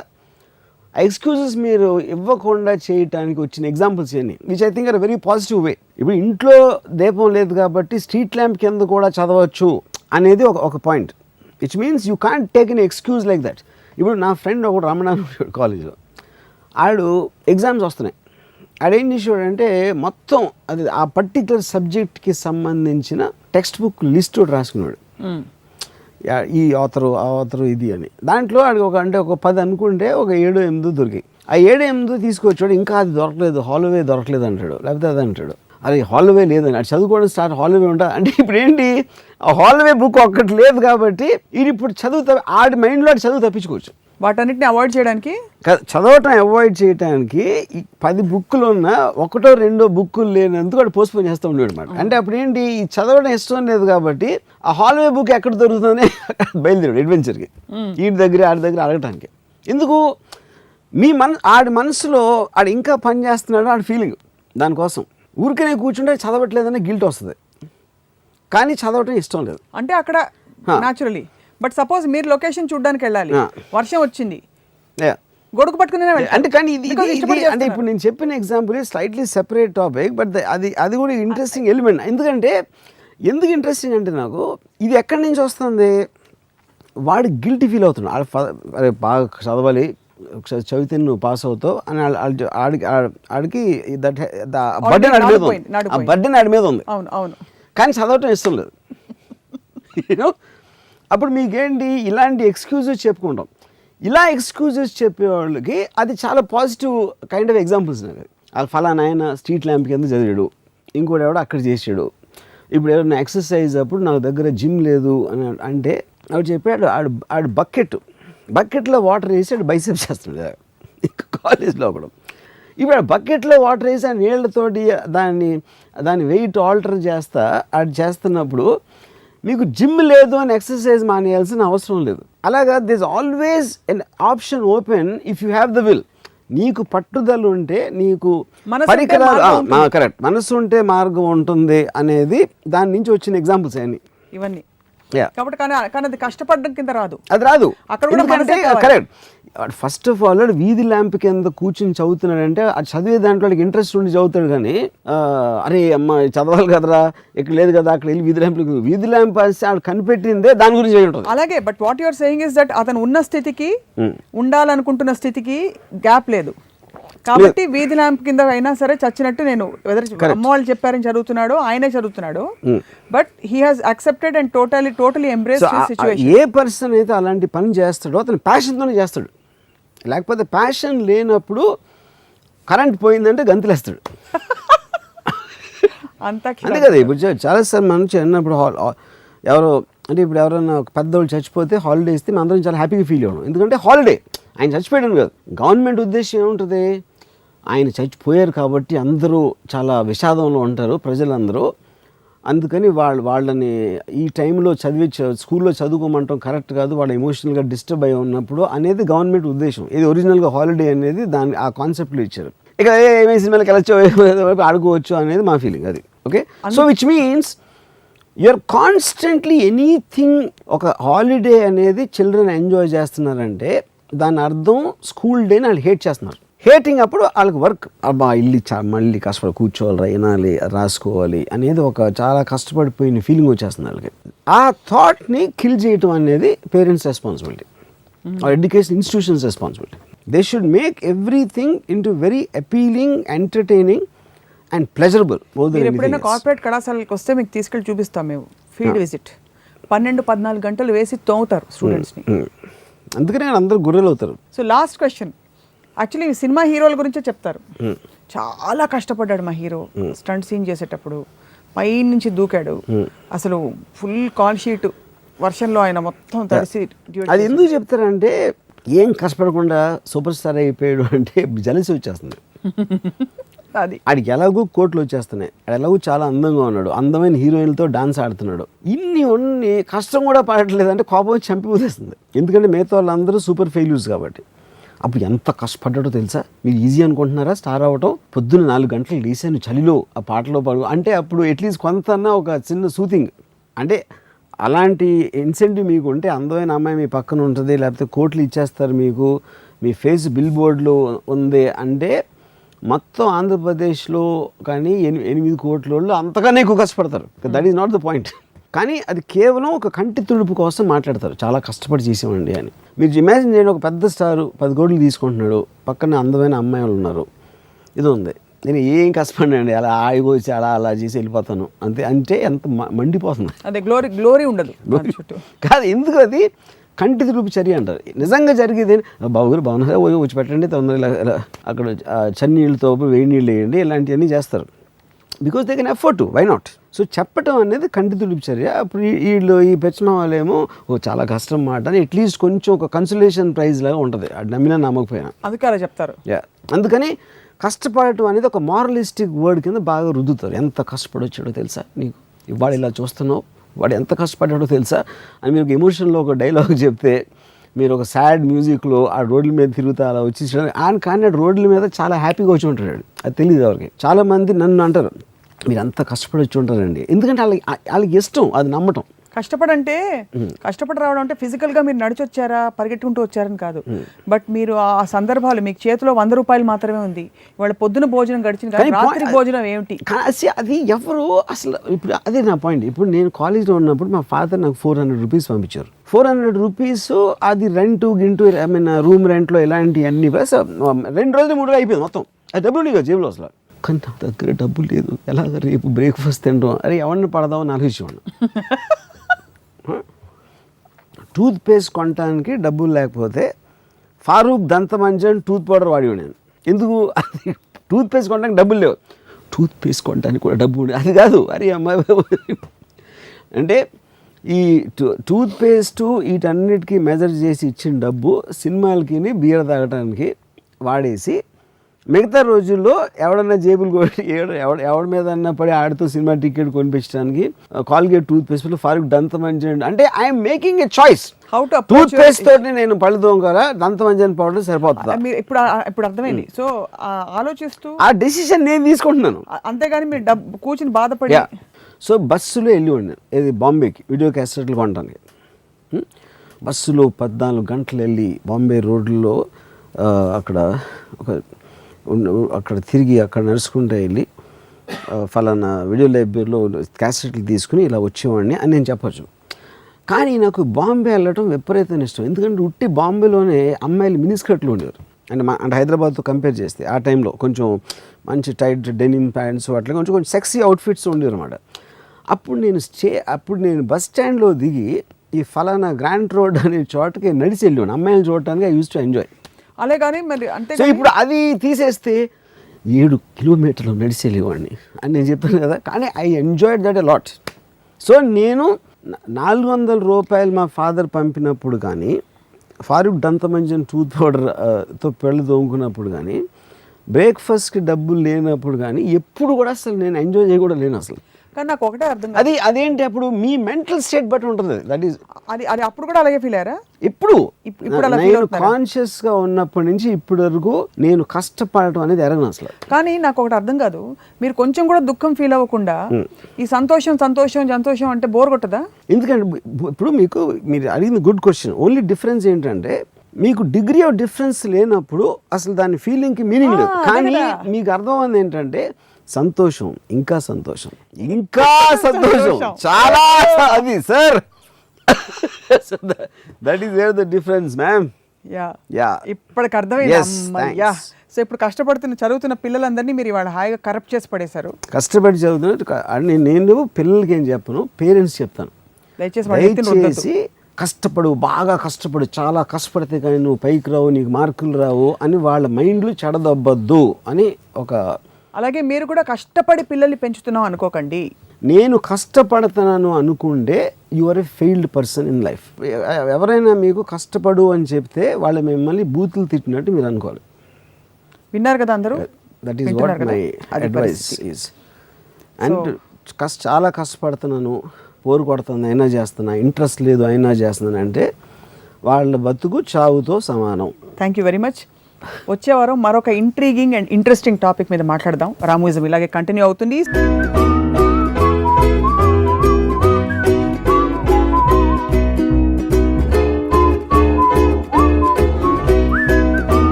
ఆ ఎక్స్క్యూజెస్ మీరు ఇవ్వకుండా చేయటానికి వచ్చిన ఎగ్జాంపుల్స్ ఇవన్నీ which I think are very positive way. ఇప్పుడు ఇంట్లో దీపం లేదు కాబట్టి స్ట్రీట్ ల్యాంప్ కింద కూడా చదవచ్చు అనేది ఒక point, which means you can't take an excuse like that. ఇప్పుడు నా ఫ్రెండ్ ఒకడు రమణారావు కాలేజ్లో, ఆడు ఎగ్జామ్స్ వస్తున్నాయి, ఆడేం చేసేవాడంటే మొత్తం అది ఆ పర్టికులర్ సబ్జెక్ట్కి సంబంధించిన టెక్స్ట్ బుక్ లిస్ట్ రాసుకున్నాడు, ఈ ఆథరు ఆ ఆథరు ఇది అని. దాంట్లో ఆడికి ఒక 10 అనుకుంటే ఒక 7-8 దొరికాయి. ఆ 7-8 తీసుకొచ్చాడు, ఇంకా అది దొరకలేదు, హాల్వే దొరకలేదు అంటాడు, లేకపోతే అది అంటాడు. అరే హాల్వే లేదని అది చదువుకోవడం స్టార్ట్, హాల్వే ఉంటా అంటే ఇప్పుడు ఏంటి ఆ హాల్వే బుక్ ఒక్కటి లేదు కాబట్టి ఇది ఇప్పుడు ఆడి మైండ్లో చదువు తప్పించుకోవచ్చు. వాటన్నిటిని అవాయిడ్ చేయడానికి, చదవటం అవాయిడ్ చేయడానికి 10 బుక్కులు ఉన్న 1-2 బుక్కులు లేనందుకు వాడు పోస్ట్పోన్ చేస్తూ ఉండేది అనమాట. అంటే అప్పుడు ఏంటి ఈ చదవడం ఇష్టం లేదు కాబట్టి ఆ హాల్వే బుక్ ఎక్కడ దొరుకుతుందని బయలుదేరాడు అడ్వెంచర్కి, ఆడి దగ్గర అడగటానికి. ఎందుకు ఆడి మనసులో ఆడు ఇంకా పని చేస్తున్నాడు ఆడి ఫీలింగ్, దానికోసం ఊరికనే కూర్చుంటే చదవట్లేదని గిల్ట్ వస్తుంది కానీ చదవటం ఇష్టం లేదు. అంటే అక్కడ న్యాచురలీ. బట్ సపోజ్ మీరు లొకేషన్ చూడడానికి వెళ్ళాలి, వర్షం వచ్చింది, గొడుగు పట్టుకునే అంటే కానీ ఇది అంటే ఇప్పుడు నేను చెప్పిన example slightly separate topic, but అది కూడా ఇంట్రెస్టింగ్ ఎలిమెంట్. ఎందుకు ఇంట్రెస్టింగ్ అంటే నాకు ఇది ఎక్కడి నుంచి వస్తుంది, వాడు గిల్టీ ఫీల్ అవుతున్నాడు, అరే బాగా చదవాలి, చదివితే నువ్వు పాస్ అవుతావు అని ఆడికి బర్డెన్ ఆడి మీద ఉంది. కానీ చదవటం ఇష్టం లేదు. అప్పుడు మీకేంటి ఇలాంటి ఎక్స్క్యూజెస్ చెప్పుకుంటాం. ఇలా ఎక్స్క్యూజెస్ చెప్పేవాళ్ళకి అది చాలా పాజిటివ్ కైండ్ ఆఫ్ ఎగ్జాంపుల్స్. నాకు వాళ్ళు ఫలానా ఆయన స్ట్రీట్ ల్యాంప్ కింద చదివాడు, ఇంకోటి ఎవడో అక్కడ చేసాడు. ఇప్పుడు ఎవరైనా ఎక్సర్సైజ్ అప్పుడు నాకు దగ్గర జిమ్ లేదు అని అంటే ఆవిడ చెప్పాడు ఆడు బకెట్లో వాటర్ వేసి ఆడు బైసెప్స్ చేస్తున్నాడు కాలేజ్లో. అప్పుడు ఇప్పుడు బకెట్లో వాటర్ వేసి ఆ నీళ్ళతోటి దాన్ని వెయిట్ ఆల్టర్ అది చేస్తున్నప్పుడు మీకు జిమ్ లేదు అని ఎక్సర్సైజ్ మానేయాల్సిన అవసరం లేదు. అలాగా this always N option open if you have the will. నీకు పట్టుదల ఉంటే, నీకు పరికరాలు కరెక్ట్, మనసు ఉంటే మార్గం ఉంటుంది అనేది దాని నుంచి వచ్చిన ఎగ్జాంపుల్స్ అన్ని ఇవన్నీ. కాబట్టి కానీ అది కష్టపడడం కింద రాదు, అది రాదు అక్కడ కూడా. కరెక్ట్. ఫస్ట్ ఆఫ్ ఆల్ వీధి ల్యాంప్ కింద కూర్చుని చదువుతున్నాడంటే అది చదివే దాంట్లో ఇంట్రెస్ట్ ఉండి చదువుతాడు. కానీ అరే అమ్మ చదవాలి కదరా, ఇక్కడ లేదు కదా, అక్కడ వెళ్ళి వీధి ల్యాంప్ కనిపెట్టిందే దాని గురించి ఉంటుంది. అలాగే but what your saying is that అతను ఉన్న స్థితికి ఉండాలనుకుంటున్న స్థితికి గ్యాప్ లేదు. కాబట్టి వీధి ల్యాంప్ కింద అయినా సరే చచ్చినట్టు, నేను అమ్మ వాళ్ళు చెప్పారని చదువుతున్నాడు, ఆయనే చదువుతున్నాడు, but he has accepted and totally embrace his situation. A person అయితే అలాంటి పని చేస్తాడో అతను ప్యాషన్తోనే చేస్తాడు. లేకపోతే ప్యాషన్ లేనప్పుడు కరెంట్ పోయిందంటే గంతులేస్తాడు. అంతే కదా. ఇప్పుడు చాలాసార్లు మనం చిన్నప్పుడు ఎవరో అంటే ఇప్పుడు ఎవరైనా పెద్దవాళ్ళు చచ్చిపోతే హాలిడే ఇస్తే మేము అందరం చాలా హ్యాపీగా ఫీల్ అవ్వడం. ఎందుకంటే హాలిడే, ఆయన చచ్చిపోయాడు కాదు. గవర్నమెంట్ ఉద్దేశం ఏముంటుంది, ఆయన చచ్చిపోయారు కాబట్టి అందరూ చాలా విషాదంలో ఉంటారు ప్రజలందరూ. అందుకని వాళ్ళని ఈ టైంలో స్కూల్లో చదువుకోమంటాం కరెక్ట్ కాదు, వాళ్ళు ఎమోషనల్గా డిస్టర్బ్ అయి ఉన్నప్పుడు అనేది గవర్నమెంట్ ఉద్దేశం. ఇది ఒరిజినల్గా హాలిడే అనేది ఆ కాన్సెప్ట్లో ఇచ్చారు. ఇక ఏమేమి సినిమాలకు వెళ్ళచ్చు, ఆడుకోవచ్చు అనేది మా ఫీలింగ్ అది. Okay, so which means you're constantly anything. ఒక హాలిడే అనేది చిల్డ్రన్ ఎంజాయ్ చేస్తున్నారంటే దాని అర్థం స్కూల్ డేని వాళ్ళు హేట్ చేస్తున్నారు. హేటింగ్ అప్పుడు వాళ్ళకి వర్క్, అబ్బా ఇల్లు మళ్ళీ కష్టపడి కూర్చోవాలి, వినాలి, రాసుకోవాలి అనేది ఒక చాలా కష్టపడిపోయిన ఫీలింగ్ వచ్చేస్తుంది వాళ్ళకి. ఆ థాట్ని కిల్ చేయటం అనేది parents responsibility, education institutions responsibility. They should make everything into very appealing, entertaining and pleasurable. మీరు ఎప్పుడైనా కార్పొరేట్ కళాశాలకు వస్తే మీకు తీసుకెళ్ళి చూపిస్తాం మేము ఫీల్డ్ విజిట్. 12-14 గంటలు వేసి తోముతారు స్టూడెంట్స్ని. అందుకనే అందరూ గొర్రెలు అవుతారు. So last question, actually cinema హీరోల గురించే చెప్తారు. చాలా కష్టపడ్డాడు మా హీరో, స్టంట్ సీన్ చేసేటప్పుడు పై నుంచి దూకాడు, అసలు ఫుల్ కాల్ షీట్ వర్షన్లో ఆయన మొత్తం తడిసి. అది ఎందుకు చెప్తారంటే ఏం కష్టపడకుండా సూపర్ స్టార్ అయిపోయాడు అంటే జలసి వచ్చేస్తుంది. అది ఆడికి ఎలాగూ కోట్లు వచ్చేస్తున్నాయి, ఎలాగూ చాలా అందంగా ఉన్నాడు, అందమైన హీరోయిన్లతో డాన్స్ ఆడుతున్నాడు, ఇన్ని కష్టం కూడా పడట్లేదు అంటే కోపం వచ్చి చంపిపోతేస్తుంది. ఎందుకంటే మిగతా వాళ్ళందరూ సూపర్ ఫెయిల్యూర్స్ కాబట్టి. అప్పుడు ఎంత కష్టపడ్డాడో తెలుసా? మీరు ఈజీ అనుకుంటున్నారా స్టార్ అవ్వటం? పొద్దున్న 4 గంటలు లేసాను చలిలో ఆ పాటలో పాడు అంటే అప్పుడు అట్లీస్ట్ కొంతన్నా ఒక చిన్న సూతింగ్ అంటే అలాంటి ఇన్సెంటివ్ మీకు ఉంటే అందమైన అమ్మాయి మీ పక్కన ఉంటుంది, లేకపోతే కోట్లు ఇచ్చేస్తారు మీకు, మీ ఫేస్ బిల్ బోర్డులో ఉంది అంటే మొత్తం ఆంధ్రప్రదేశ్లో కానీ 8 కోట్ల వాళ్ళు అంతకన్నా ఎక్కువ కష్టపడతారు. That is not the point. కానీ అది కేవలం ఒక కంటి తుడుపు కోసం మాట్లాడతారు, చాలా కష్టపడి చేసామండి అని. మీరు ఇమాజిన్ చేయండి, ఒక పెద్ద స్టారు 10 కోట్లు తీసుకుంటున్నాడు, పక్కన అందమైన అమ్మాయిలు ఉన్నారు, ఇది ఉంది, నేను ఏం కష్టపడినండి అలా ఆగి వచ్చి అలా చేసి వెళ్ళిపోతాను అంతే. అంటే ఎంత మండిపోతుంది, అదే గ్లోరీ ఉండదు కాదు. ఎందుకు అది కంటి తుడుపు చర్య అంటారు. నిజంగా జరిగేది బాబుగారు బాగున్నారా, వచ్చి పెట్టండి తొందరగా, అక్కడ చన్నీళ్ళతో వేడి నీళ్ళు వేయండి, ఇలాంటివన్నీ చేస్తారు. Because they can afford to, why not? So చెప్పటం అనేది కంటి తుడుపు చర్య. అప్పుడు వీళ్ళు ఈ పెచ్చమ వాళ్ళేమో చాలా కష్టం మాట అని అట్లీస్ట్ కొంచెం ఒక కన్సలేషన్ ప్రైజ్ లాగా ఉంటుంది, అది నమ్మినా నమ్మకపోయినా. అందుకే అలా చెప్తారు. అందుకని కష్టపడటం అనేది ఒక మారలిస్టిక్ వర్డ్ కింద బాగా రుద్దుతారు. ఎంత కష్టపడొచ్చాడో తెలుసా నీకు, వాడు ఇలా చూస్తున్నావు, వాడు ఎంత కష్టపడ్డాడో తెలుసా అని మీరు ఒక ఎమోషన్లో ఒక డైలాగ్ చెప్తే, మీరు ఒక సాడ్ మ్యూజిక్లో ఆ రోడ్ల మీద తిరుగుతా అలా వచ్చి ఆయన కానీ రోడ్ల మీద చాలా హ్యాపీగా వచ్చి ఉంటాడు, అది తెలియదు ఎవరికి. చాలామంది నన్ను అంటారు మీరు అంత కష్టపడి వచ్చి ఉంటారండి, ఎందుకంటే వాళ్ళకి ఇష్టం అది నమ్మటం. కష్టపడి రావడం అంటే ఫిజికల్గా మీరు నడిచొచ్చారా, పరిగెట్టుకుంటూ వచ్చారని కాదు, బట్ మీరు ఆ సందర్భాలు మీకు చేతిలో 100 రూపాయలు మాత్రమే ఉంది, వాళ్ళ పొద్దున భోజనం గడిచింది కానీ రాత్రి భోజనం ఏమిటి అది ఎవరు అసలు. ఇప్పుడు అదే నా పాయింట్. ఇప్పుడు నేను కాలేజ్లో ఉన్నప్పుడు మా ఫాదర్ నాకు 400 రూపీస్ పంపించారు. 400 రూపీస్ అది రెంట్ గింటూ ఐ మీన్ రూమ్ రెంట్లో ఇలాంటివన్నీ 2 రోజులు 3 రోజులు అయిపోయింది మొత్తం. అది డబ్బులు లేవు జేబులో అసలు. కానీ నా దగ్గర డబ్బులు లేదు, ఎలాగ రేపు బ్రేక్ఫాస్ట్ తింటాం, అరే ఎవరిని పడదామని ఆలోచించేవాడిని. టూత్ పేస్ట్ కొనడానికి డబ్బులు లేకపోతే ఫారూక్ దంతమంజన్ టూత్ పౌడర్ వాడేవాడు నేను. ఎందుకు? అది టూత్ పేస్ట్ కొనడానికి డబ్బులు లేవు, టూత్ పేస్ట్ కొనడానికి కూడా డబ్బు ఉండేది. అది కాదు, అరే అమ్మాయి అంటే ఈ టూత్ పేస్టు వీటన్నిటికీ మెజర్ చేసి ఇచ్చిన డబ్బు సినిమాలకి బియర్ తాగడానికి వాడేసి మిగతా రోజుల్లో ఎవడన్నా జేబులు కొట్టి ఎవడి మీద అన్నా పడి ఆడుతూ సినిమా టికెట్ కొనిపించడానికి కాల్గేట్ టూత్ పేస్ట్ ఫారూక్ దంతమంజన్ అంటే I'm making a choice. How to toothpaste తోటి నేను పళ్ళు తోముకోవాలా దంతమంజన్ పౌడర్ సరిపోతుందా? మీరు ఇప్పుడు అర్థమైంది. సో ఆలోచిస్తూ ఆ డెసిషన్ నేను తీసుకుంటున్నాను, అంతేగాని మీరు కూర్చుని బాధపడి. సో బస్సులో వెళ్ళి ఉన్నాను ఏది బాంబేకి వీడియో క్యాసెట్లు కొనడానికి. బస్సులో 14 గంటలు వెళ్ళి బాంబే రోడ్లలో అక్కడ తిరిగి అక్కడ నడుచుకుంటూ వెళ్ళి ఫలానా వీడియో లైబ్రరీలో క్యాసెట్లు తీసుకుని ఇలా వచ్చేవాడిని అని నేను చెప్పచ్చు. కానీ నాకు బాంబే వెళ్ళటం విపరీతమైన ఇష్టం. ఎందుకంటే ఉట్టి బాంబేలోనే అమ్మాయిలు మినీ స్కర్ట్లు ఉండేవారు. అంటే హైదరాబాద్తో కంపేర్ చేస్తే ఆ టైంలో కొంచెం మంచి టైట్ డెనిమ్ ప్యాంట్స్ అట్లా కొంచెం సెక్సీ అవుట్ఫిట్స్ ఉండేవి అనమాట. అప్పుడు నేను బస్ స్టాండ్లో దిగి ఈ ఫలానా గ్రాండ్ రోడ్ అనే చోటకి నడిచి వెళ్ళాను అమ్మాయిలు చూడటానికి. I use to enjoy. అలాగే కానీ మరి అంతే. సో ఇప్పుడు అది తీసేస్తే 7 కిలోమీటర్లు నడిచి వెళ్ళేవాడిని అని నేను చెప్తాను కదా. కానీ I enjoyed that a lot. So నేను 400 రూపాయలు మా ఫాదర్ పంపినప్పుడు కానీ ఫారూక్ దంతమంజన్ టూత్ పౌడర్తో పెళ్ళు తోముకున్నప్పుడు కానీ బ్రేక్ఫాస్ట్కి డబ్బులు లేనప్పుడు కానీ ఎప్పుడు కూడా అసలు నేను ఎంజాయ్ చేయ కూడా లేను అసలు. కానీ నాకు ఒకటే అర్థం అదేంటి అప్పుడు మీ మెంటల్ స్టేట్ బట్టి ఉంటుంది. దట్ ఈస్ అది అప్పుడు కూడా అలాగే ఫీల్ అయ్యారా? ఇప్పుడు నేను కాన్షియస్ గా ఉన్నప్పటి నుంచి ఇప్పటి వరకు నేను కష్టపడటం అనేది ఎరగను అసలు. కానీ నాకు ఒకటి అర్థం కాదు, మీరు కొంచెం కూడా దుఃఖం ఫీల్ అవ్వకుండా ఈ సంతోషం సంతోషం సంతోషం అంటే బోర్ కొట్టదా? ఎందుకంటే ఇప్పుడు మీరు అడిగింది గుడ్ క్వశ్చన్. ఓన్లీ డిఫరెన్స్ ఏంటంటే మీకు డిగ్రీ ఆఫ్ డిఫరెన్స్ లేనప్పుడు అసలు దాని ఫీలింగ్కి మీనింగ్ లేదు. కానీ మీకు అర్థమైంది ఏంటంటే సంతోషం ఇంకా సంతోషం ఇంకా సంతోషం చాలా అది sir. That is where the difference ma'am. ఇప్పటికి అర్థమైంది. సో ఇప్పుడు చదువుతున్న పిల్లలందరినీ మీరు ఇవాళ హాయిగా కరప్ట్ చేసి పడేశారు. కష్టపడి చదువుతున్నట్టు నేను పిల్లలకి ఏం చెప్పను, పేరెంట్స్ చెప్తాను. దయచేసి బాగా కష్టపడు, చాలా కష్టపడితే కానీ నువ్వు పైకి రావు, నీకు మార్కులు రావు అని వాళ్ళ మైండ్లు చెడదొబ్బద్దు అని ఒక. అలాగే మీరు కూడా కష్టపడి పిల్లల్ని పెంచుతున్నాం అనుకోకండి. నేను కష్టపడుతున్నాను అనుకుంటే you are a failed person in life. ఎవరైనా మీకు కష్టపడు అని చెప్తే వాళ్ళు మిమ్మల్ని బూతులు తిట్టినట్టు మీరు అనుకోవాలి. విన్నారు కదా అందరూ? That is what my advice is. And చాలా కష్టపడుతున్నాను, పోరు కొడుతుంది అయినా చేస్తున్నా, ఇంట్రెస్ట్ లేదు అయినా చేస్తున్నాను అంటే వాళ్ళ బతుకు చావుతో సమానం. Thank you very much. వచ్చే వారం మరొక ఇంట్రీగింగ్ అండ్ ఇంట్రెస్టింగ్ టాపిక్ మీద మాట్లాడదాం. రామూయిజం ఇలాగే కంటిన్యూ అవుతుంది.